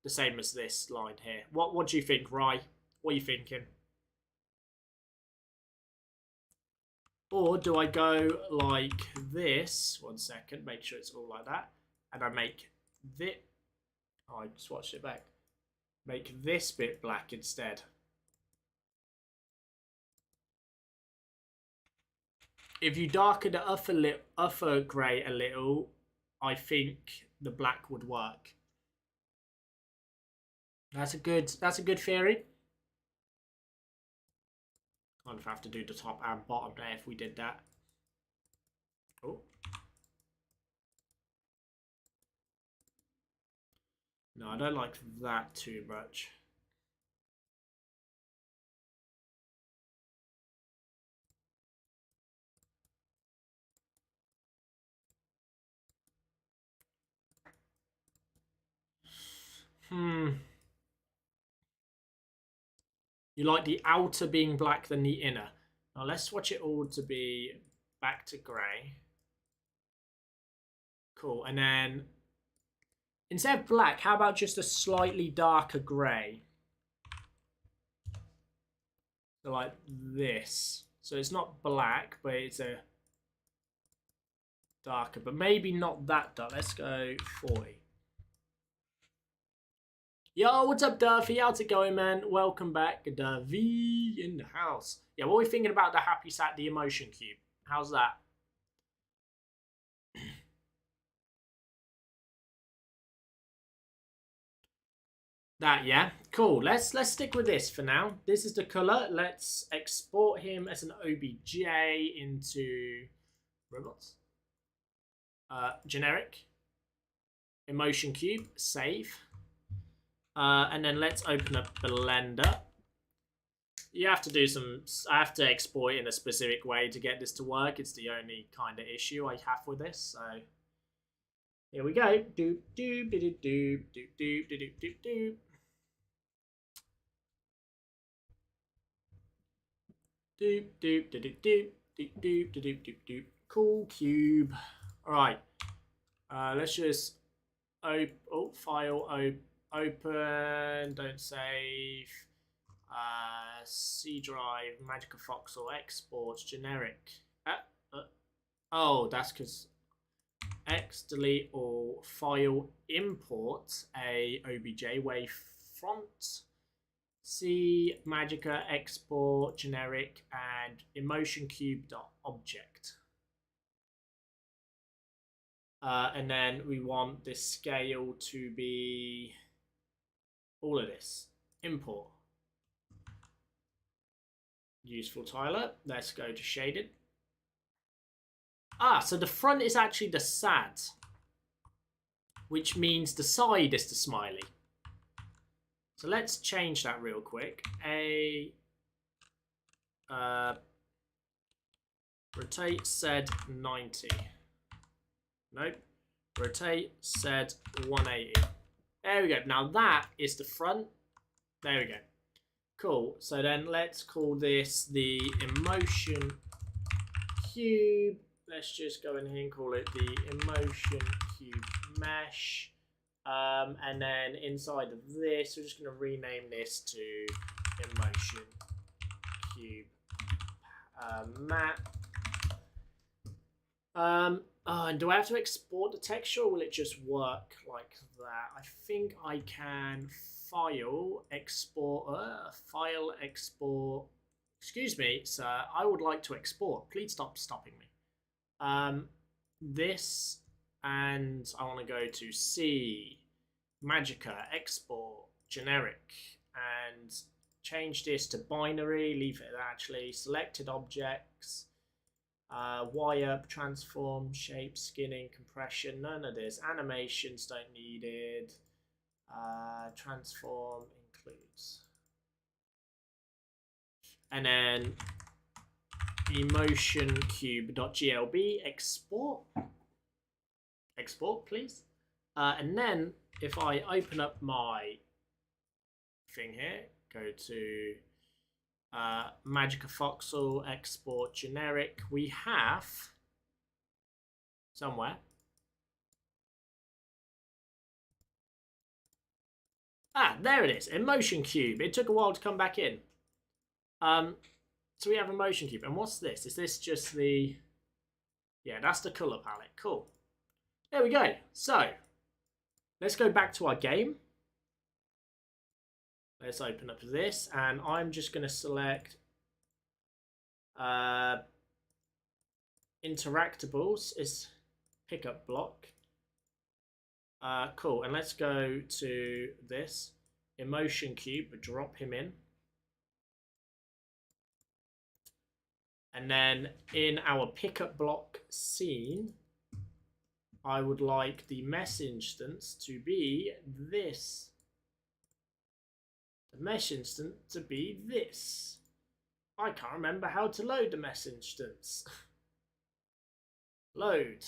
The same as this line here. What do you think, Rye? What are you thinking? Or do I go like this? 1 second, make sure it's all like that. And I make this. Oh, I swatched it back. Make this bit black instead. If you darken the upper grey a little, I think the black would work. That's a good theory. I'd have to do the top and bottom there if we did that. Oh. No, I don't like that too much. You like the outer being black than the inner. Now let's swatch it all to be back to grey. Cool. And then instead of black, how about just a slightly darker grey? So like this. So it's not black, but it's a darker. But maybe not that dark. Let's go 40. Yo, what's up, Duffy? How's it going, man? Welcome back, Duffy in the house. Yeah, what are we thinking about the happy sat, the emotion cube? How's that? That, yeah, cool. Let's stick with this for now. This is the color. Let's export him as an OBJ into robots. Generic emotion cube. Save. And then let's open up Blender. You have to do some... I have to export it in a specific way to get this to work. It's the only kind of issue I have with this. So here we go. Do do do do do do do do do do. Do do do do do do do do do do. Cool cube. All right. Let's just file open. Don't save. C drive, Magical Foxhole, exports, generic. Oh, that's because X delete all file import a obj wavefront. C Magica export generic and emotion cube dot object. And then we want this scale to be all of this. Import. Useful tiler. Let's go to shaded. Ah, so the front is actually the sad, which means the side is the smiley. So let's change that real quick. Rotate said 90. Nope. Rotate said 180. There we go. Now that is the front. There we go. Cool. So then let's call this the emotion cube. Let's just go in here and call it the emotion cube mesh. And then inside of this, we're just going to rename this to emotion cube map. And do I have to export the texture, or will it just work like that? I think I can file export. Excuse me, sir. I would like to export. Please stop stopping me. This, and I want to go to C, Magica, export, generic, and change this to binary. Leave it actually. Selected objects. Wire, transform, shape, skinning, compression, none of this. Animations don't need it. Transform includes. And then emotion cube.glb export. Export, please. And then if I open up my thing here, go to Magica Voxel export generic. We have somewhere. There it is. Emotion cube. It took a while to come back in. So we have emotion cube. And what's this? Is this just the... Yeah, that's the color palette. Cool. There we go. So let's go back to our game. Let's open up this, and I'm just going to select interactables is pickup block. Cool, and let's go to this emotion cube, drop him in. And then in our pickup block scene, I would like the mesh instance to be this. The mesh instance to be this. I can't remember how to load the mesh instance. Load.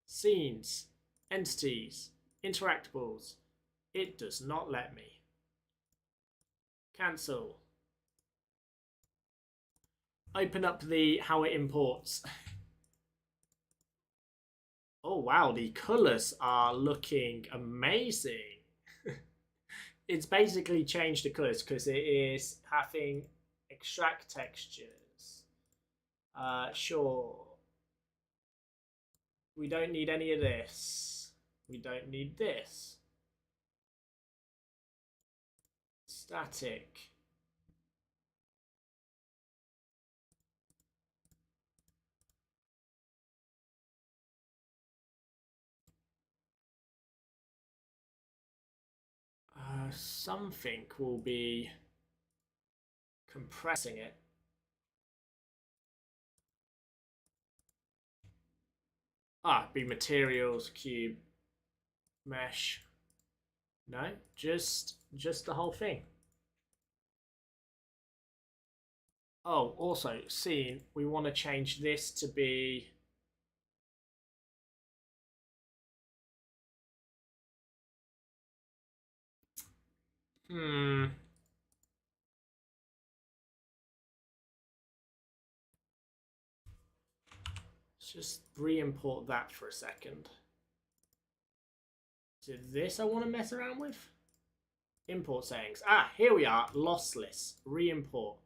Scenes. Entities. Interactables. It does not let me. Cancel. Open up the how it imports. Oh wow, the colours are looking amazing. It's basically changed the colours because it is having extract textures. Sure. We don't need any of this. We don't need this. Static. Something will be compressing it. Be materials, cube, mesh. No, just the whole thing. Oh, also, scene, we want to change this to be... Let's just re-import that for a second. Is it this I want to mess around with? Import settings. Here we are. Lossless. Re-import.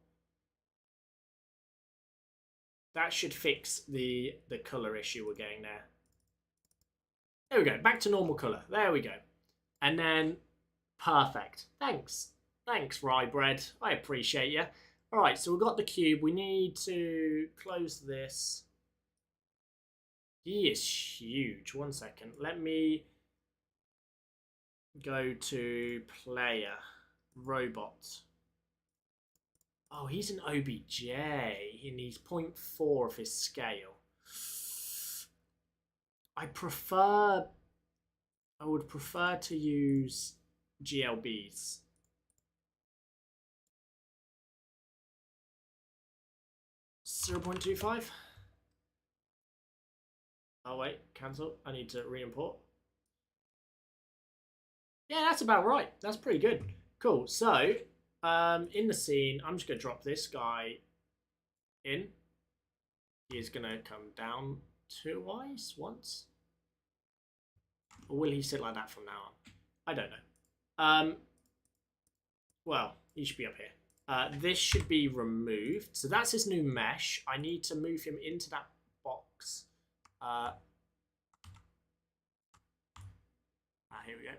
That should fix the color issue we're getting there. There we go. Back to normal colour. There we go. And then, perfect. Thanks. Thanks, rye bread. I appreciate you. All right, so we've got the cube. We need to close this. He is huge. 1 second. Let me go to player. Robot. Oh, he's an OBJ and he's 0.4 of his scale. I would prefer to use GLBs. .25. Oh wait, cancel. I need to re-import. Yeah, that's about right. That's pretty good. Cool. So, in the scene, I'm just gonna drop this guy in. He is gonna come down twice, once. Or will he sit like that from now on? I don't know. Well, he should be up here. This should be removed. So that's his new mesh. I need to move him into that box. Here we go.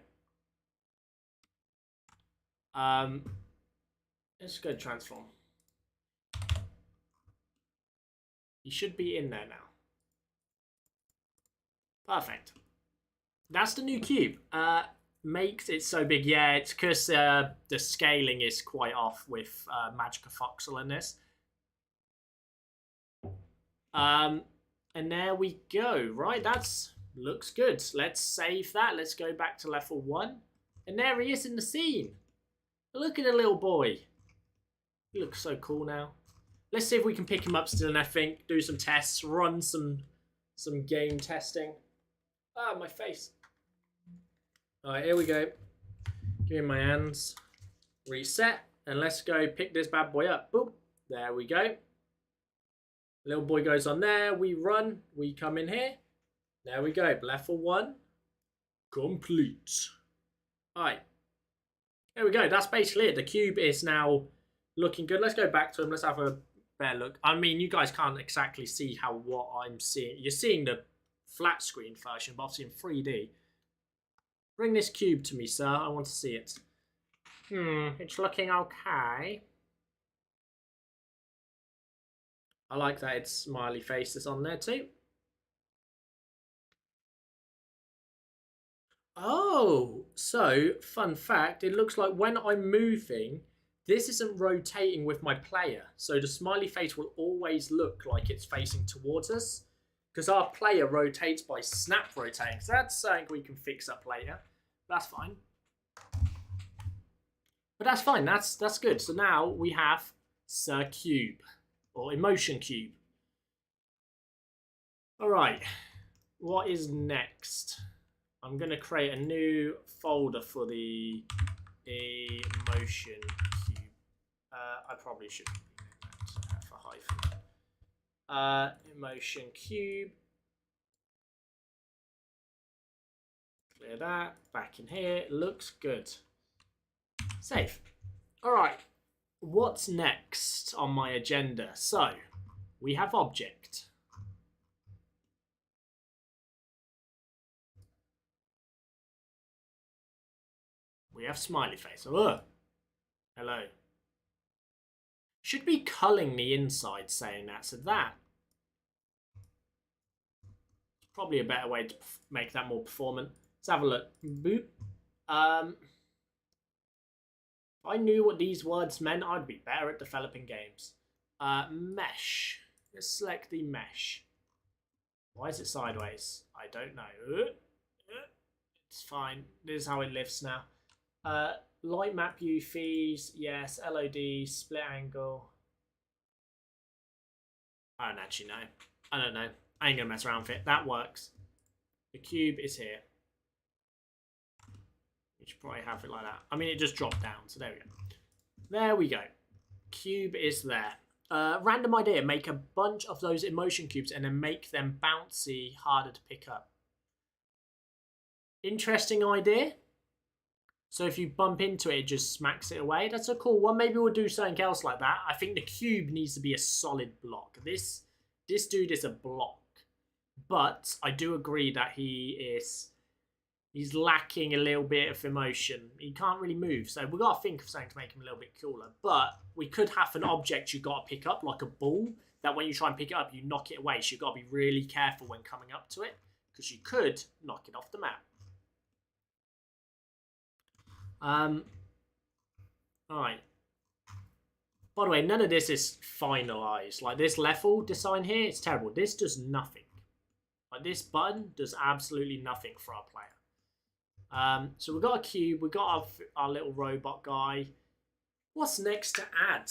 Let's go transform. He should be in there now. Perfect. That's the new cube. Makes it so big. Yeah, it's because the scaling is quite off with Magica Voxel in this. And there we go. Right, that's looks good. Let's save that. Let's go back to level 1. And there he is in the scene. Look at the little boy. He looks so cool now. Let's see if we can pick him up still and I think do some tests, run some game testing. Ah, my face. Alright, here we go. Give me my hands. Reset. And let's go pick this bad boy up. Boop. There we go. Little boy goes on there. We run. We come in here. There we go. Level 1. Complete. Alright. There we go. That's basically it. The cube is now looking good. Let's go back to him. Let's have a better look. I mean, you guys can't exactly see what I'm seeing. You're seeing the flat screen version, but obviously in 3D. Bring this cube to me, sir. I want to see it. It's looking okay. I like that it's smiley faces on there too. Oh, so fun fact, it looks like when I'm moving, this isn't rotating with my player. So the smiley face will always look like it's facing towards us because our player rotates by snap rotating. So that's something we can fix up later. That's fine. But that's fine. That's good. So now we have Sir Cube or Emotion Cube. All right. What is next? I'm going to create a new folder for the Emotion Cube. I probably should rename that for hyphen. Emotion Cube. Clear that. Back in here. Looks good. Save. All right. What's next on my agenda? So, we have object. We have smiley face. Ugh. Hello. Should be culling the inside saying that. So that. Probably a better way to make that more performant. Let's have a look. Boop. If I knew what these words meant, I'd be better at developing games. Mesh. Let's select the mesh. Why is it sideways? I don't know. It's fine. This is how it lifts now. Light map view fees, yes. LOD, split angle. I don't actually know. I don't know. I ain't gonna mess around with it. That works. The cube is here. You should probably have it like that. I mean, it just dropped down, so there we go. There we go. Cube is there. Random idea. Make a bunch of those emotion cubes and then make them bouncy, harder to pick up. Interesting idea. So if you bump into it, it just smacks it away. That's a cool one. Maybe we'll do something else like that. I think the cube needs to be a solid block. This dude is a block. But I do agree that he is He's lacking a little bit of emotion. He can't really move, so we've got to think of something to make him a little bit cooler. But we could have an object you've got to pick up, like a ball, that when you try and pick it up, you knock it away. So you've got to be really careful when coming up to it, because you could knock it off the map. Alright. By the way, none of this is finalized. Like this level design here, it's terrible. This does nothing. Like this button does absolutely nothing for our player. So we've got a cube, we've got our little robot guy. What's next to add?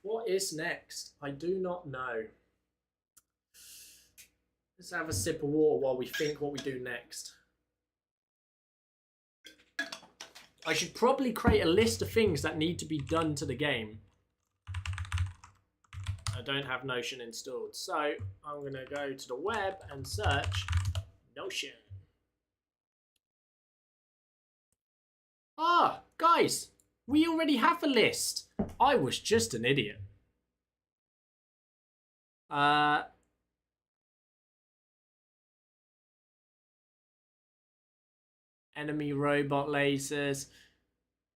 What is next? I do not know. Let's have a sip of water while we think what we do next. I should probably create a list of things that need to be done to the game. I don't have Notion installed, so I'm going to go to the web and search Notion. Ah, guys, we already have a list. I was just an idiot. Enemy robot lasers.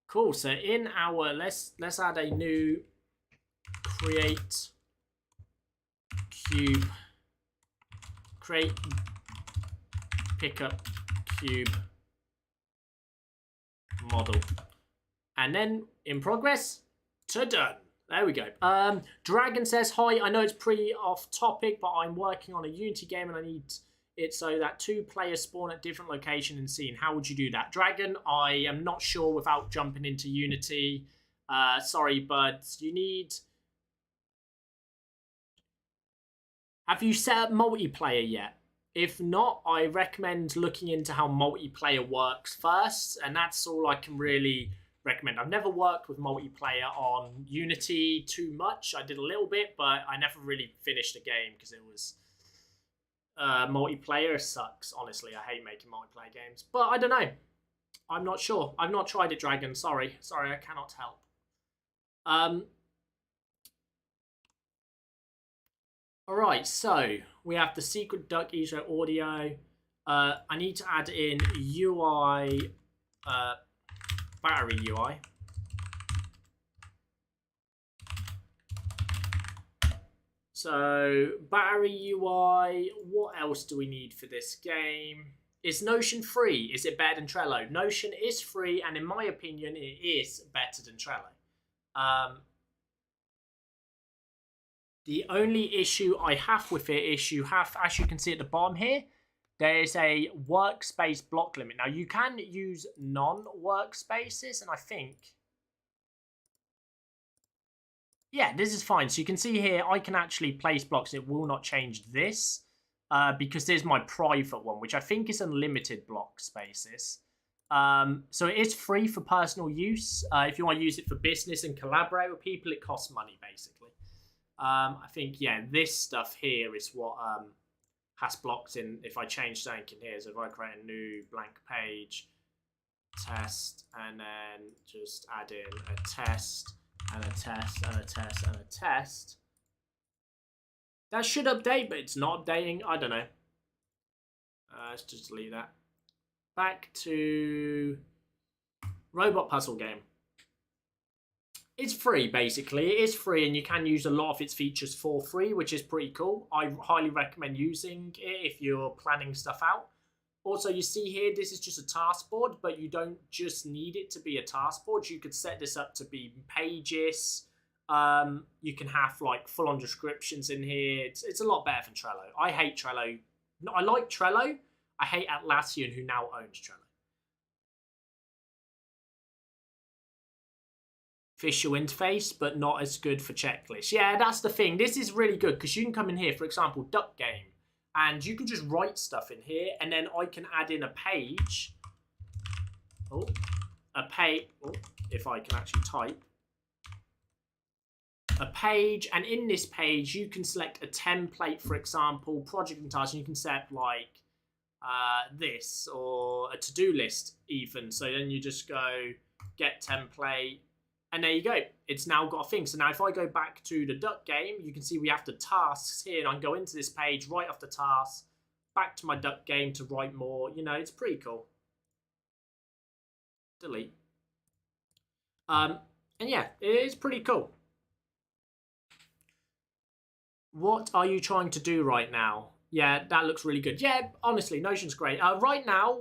Cool. So in our let's add a new create cube. Create pickup cube model. And then in progress to done. There we go. Dragon says, hi, I know it's pretty off topic, but I'm working on a Unity game and I need it so that 2 players spawn at different locations and scene. How would you do that? Dragon, I am not sure without jumping into Unity. Sorry, but you need... Have you set up multiplayer yet? If not, I recommend looking into how multiplayer works first, and that's all I can really recommend. I've never worked with multiplayer on Unity too much. I did a little bit, but I never really finished a game because it was... multiplayer sucks, honestly. I hate making multiplayer games. But I don't know. I'm not sure. I've not tried it, Dragon. Sorry, I cannot help. Alright, so we have the secret duck Easter audio. I need to add in UI, battery UI. So, battery UI, what else do we need for this game? Is Notion free? Is it better than Trello? Notion is free, and in my opinion, it is better than Trello. The only issue I have with it is as you can see at the bottom here, there is a workspace block limit. Now, you can use non-workspaces, and I think... Yeah, this is fine. So you can see here, I can actually place blocks. It will not change this because there's my private one, which I think is unlimited block spaces. So it is free for personal use. If you want to use it for business and collaborate with people, it costs money, basically. I think, yeah, this stuff here is what has blocks in. If I change something in here, so if I create a new blank page, test, and then just add in a test, and a test, and a test, and a test. That should update, but it's not updating. I don't know. Let's just delete that. Back to Robot Puzzle Game. It's free, basically. It is free, and you can use a lot of its features for free, which is pretty cool. I highly recommend using it if you're planning stuff out. Also, you see here, this is just a task board, but you don't just need it to be a task board. You could set this up to be pages. You can have like full-on descriptions in here. It's a lot better than Trello. I hate Trello. No, I like Trello. I hate Atlassian, who now owns Trello. Visual interface, but not as good for checklists. Yeah, that's the thing. This is really good because you can come in here, for example, Duck Game. And you can just write stuff in here, and then I can add in a page. If I can actually type. A page, and in this page, you can select a template, for example, project and task, and you can set like this, or a to-do list even. So then you just go, get template, and there you go. It's now got a thing. So now if I go back to the Duck Game, you can see we have the tasks here, and I can go into this page, write off the tasks, back to my Duck Game to write more. You know, it's pretty cool. delete. And yeah, it is pretty cool. What are you trying to do right now? Yeah, that looks really good. Yeah, honestly, Notion's great. Right now,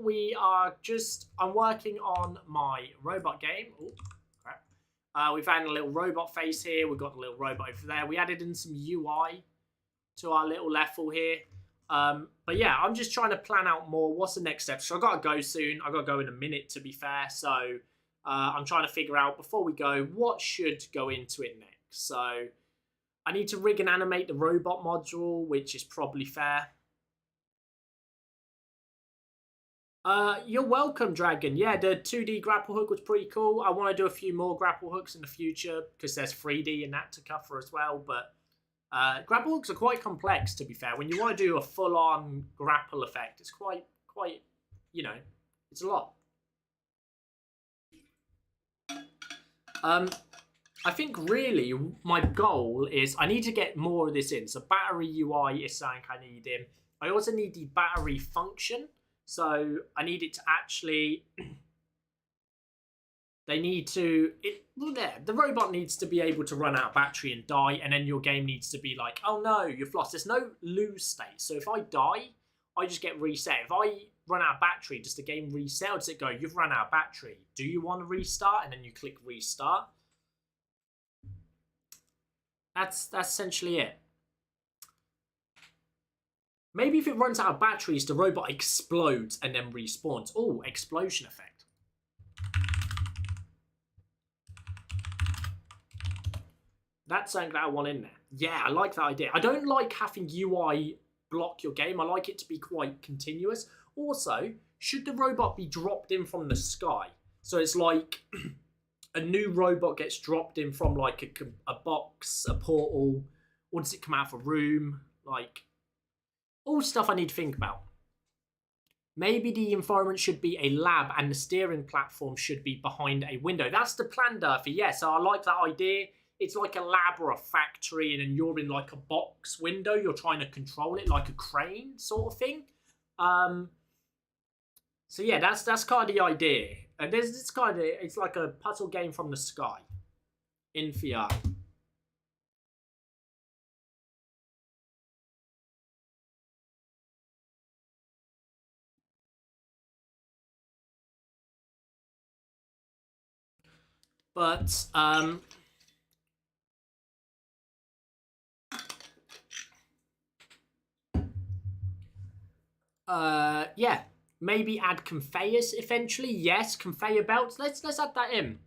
I'm working on my robot game. Oh, crap. We've added a little robot face here. We've got a little robot over there. We added in some UI to our little level here. But yeah, I'm just trying to plan out more. What's the next step? So I've got to go soon. I've got to go in a minute, to be fair. So I'm trying to figure out, before we go, what should go into it next. So I need to rig and animate the robot module, which is probably fair. You're welcome, Dragon. Yeah, the 2D grapple hook was pretty cool. I want to do a few more grapple hooks in the future because there's 3D and that to cover as well. But grapple hooks are quite complex, to be fair. When you want to do a full-on grapple effect, it's quite, you know, it's a lot. I think really my goal is I need to get more of this in. So battery UI is something I need in. I also need the battery function. So I need it to actually, the robot needs to be able to run out of battery and die, and then your game needs to be like, oh no, you've lost. There's no lose state. So if I die, I just get reset. If I run out of battery, does the game reset, or does it go, you've run out of battery? Do you want to restart? And then you click restart. That's essentially it. Maybe if it runs out of batteries, the robot explodes and then respawns. Oh, explosion effect. That's something that I want in there. Yeah, I like that idea. I don't like having UI block your game. I like it to be quite continuous. Also, should the robot be dropped in from the sky? So it's like a new robot gets dropped in from like a box, a portal, or does it come out of a room? Like, all stuff I need to think about. Maybe the environment should be a lab and the steering platform should be behind a window. That's the plan, Durfee. Yeah, so I like that idea. It's like a lab or a factory, and then you're in like a box window. You're trying to control it like a crane sort of thing. So yeah, that's kind of the idea. And there's this kind of, it's like a puzzle game from the sky in VR. But yeah, maybe add conveyors eventually. Yes, conveyor belts. Let's add that in.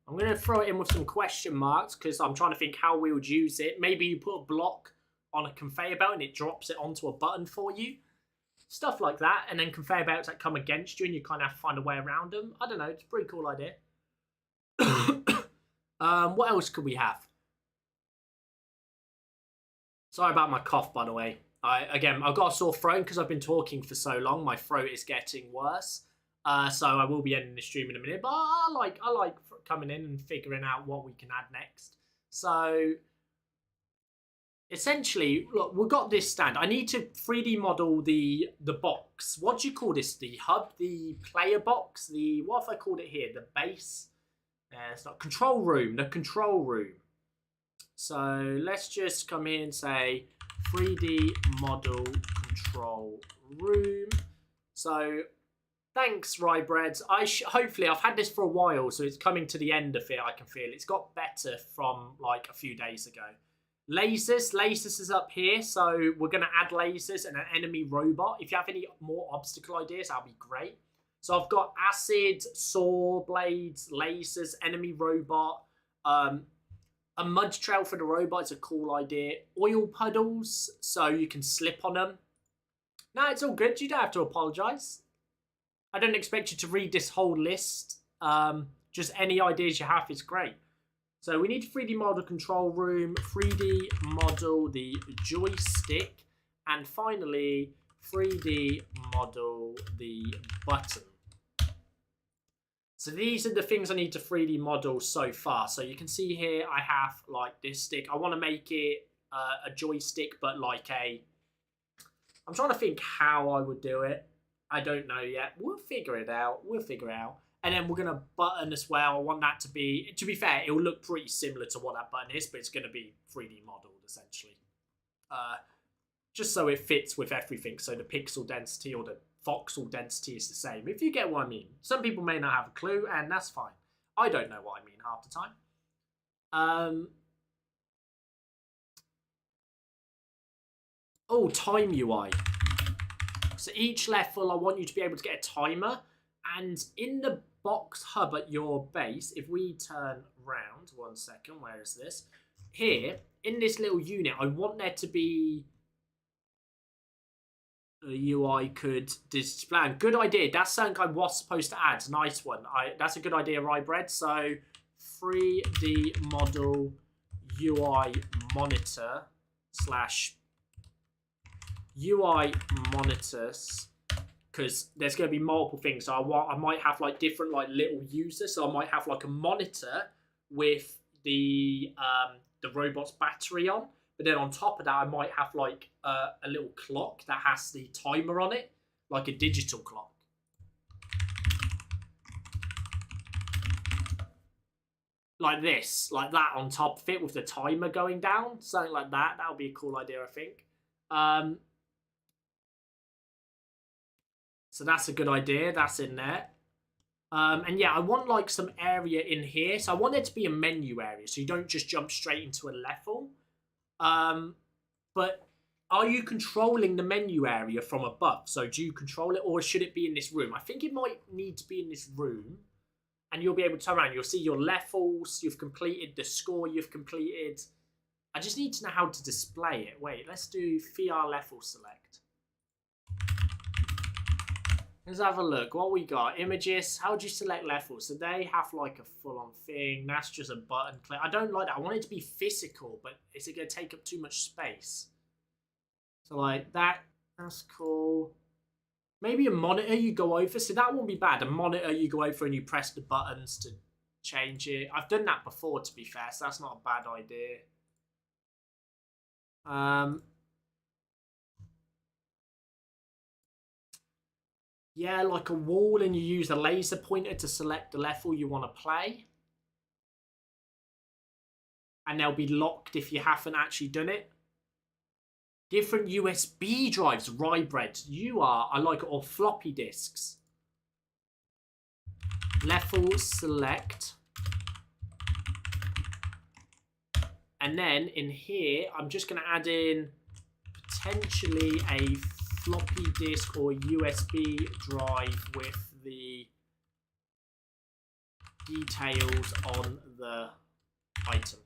I'm gonna throw it in with some question marks because I'm trying to think how we would use it. Maybe you put a block on a conveyor belt and it drops it onto a button for you. Stuff like that, and then conveyor belts that come against you and you kind of have to find a way around them. I don't know, it's a pretty cool idea. What else could we have? Sorry about my cough, by the way. Again, I've got a sore throat because I've been talking for so long. My throat is getting worse. So I will be ending the stream in a minute. But I like coming in and figuring out what we can add next. So essentially, look, we've got this stand. I need to 3D model the box. What do you call this? The hub, the player box, what have I called it here? The base. It's not control room. The control room. So let's just come here and say 3D model control room. So thanks, Rybreads. Hopefully I've had this for a while, so it's coming to the end of it. I can feel it. It's got better from like a few days ago. Lasers is up here, so we're going to add lasers and an enemy robot. If you have any more obstacle ideas, that'll be great. So I've got acid, saw blades, lasers, enemy robot, a mud trail for the robot is a cool idea. Oil puddles, so you can slip on them. No, it's all good. You don't have to apologise. I don't expect you to read this whole list. Just any ideas you have is great. So we need to 3D model control room, 3D model the joystick, and finally 3D model the button. So these are the things I need to 3D model so far. So you can see here I have like this stick. I want to make it a joystick, but like I'm trying to think how I would do it. I don't know yet. We'll figure it out. We'll figure it out. And then we're going to button as well. I want that to be fair, it will look pretty similar to what that button is, but it's going to be 3D modeled essentially. Just so it fits with everything. So the pixel density or the voxel density is the same. If you get what I mean. Some people may not have a clue, and that's fine. I don't know what I mean half the time. Oh, time UI. So each level, I want you to be able to get a timer. And in the box hub at your base, if we turn round, 1 second, where is this? Here, in this little unit, I want there to be a UI could display. Good idea. That's something I was supposed to add. Nice one. That's a good idea, right, Brett? So 3D model UI monitor / UI monitors, because there's going to be multiple things. So I might have like different like little users. So I might have like a monitor with the robot's battery on, but then on top of that, I might have like a little clock that has the timer on it, like a digital clock. Like this, like that on top of it with the timer going down, something like that. That would be a cool idea, I think. So that's a good idea. That's in there. And yeah, I want like some area in here. So I want it to be a menu area, so you don't just jump straight into a level. But are you controlling the menu area from above? So do you control it, or should it be in this room? I think it might need to be in this room. And you'll be able to turn around. You'll see your levels you've completed, the score you've completed. I just need to know how to display it. Wait, let's do VR level select. Let's have a look. What we got? Images. How do you select levels? So they have like a full-on thing. That's just a button click. I don't like that. I want it to be physical, but is it going to take up too much space? So like that. That's cool. Maybe a monitor you go over. So that won't be bad. A monitor you go over and you press the buttons to change it. I've done that before, to be fair, so that's not a bad idea. Yeah, like a wall, and you use a laser pointer to select the level you want to play. And they'll be locked if you haven't actually done it. Different USB drives, Rybread. I like it, or floppy disks. Level select. And then in here, I'm just going to add in potentially a floppy disk or USB drive with the details on the item.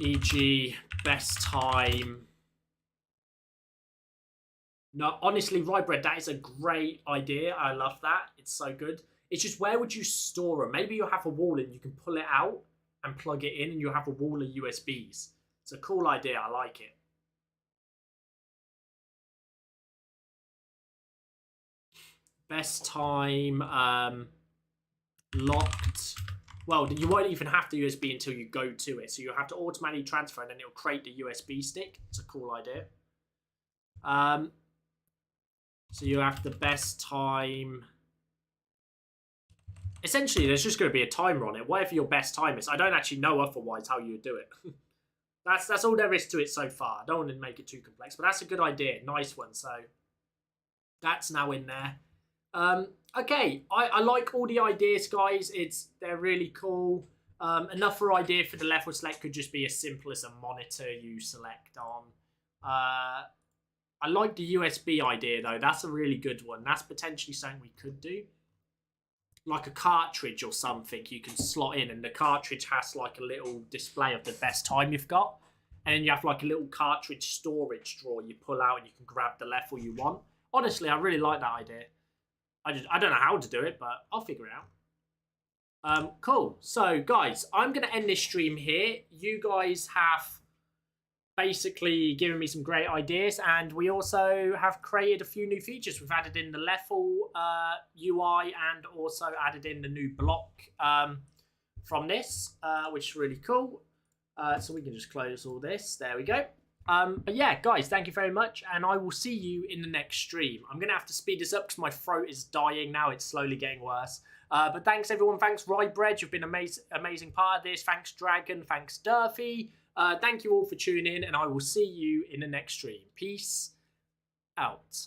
E.g. best time. No, honestly, Rybread, that is a great idea. I love that. It's so good. It's just, where would you store them? Maybe you'll have a wall and you can pull it out and plug it in, and you'll have a wall of USBs. It's a cool idea. I like it. Best time, locked. Well, you won't even have the USB until you go to it. So you'll have to automatically transfer, and then it'll create the USB stick. It's a cool idea. So you have the best time. Essentially, there's just going to be a timer on it. Whatever your best time is. I don't actually know otherwise how you would do it. That's all there is to it so far. I don't want to make it too complex, but that's a good idea. Nice one. So that's now in there. Okay, I like all the ideas, guys. They're really cool. Another idea for the level select could just be as simple as a monitor you select on. I like the USB idea, though. That's a really good one. That's potentially something we could do. Like a cartridge or something you can slot in, and the cartridge has like a little display of the best time you've got. And then you have like a little cartridge storage drawer you pull out, and you can grab the level you want. Honestly, I really like that idea. I don't know how to do it, but I'll figure it out. Cool. So, guys, I'm going to end this stream here. You guys have basically given me some great ideas, and we also have created a few new features. We've added in the level UI and also added in the new block from this, which is really cool. So we can just close all this. There we go. But yeah, guys, thank you very much, and I will see you in the next stream. I'm gonna have to speed this up because my throat is dying now. It's slowly getting worse. But thanks everyone. Thanks Rye Bread. You've been an amazing part of this. Thanks Dragon. Thanks Durfee. Thank you all for tuning in, and I will see you in the next stream. Peace out.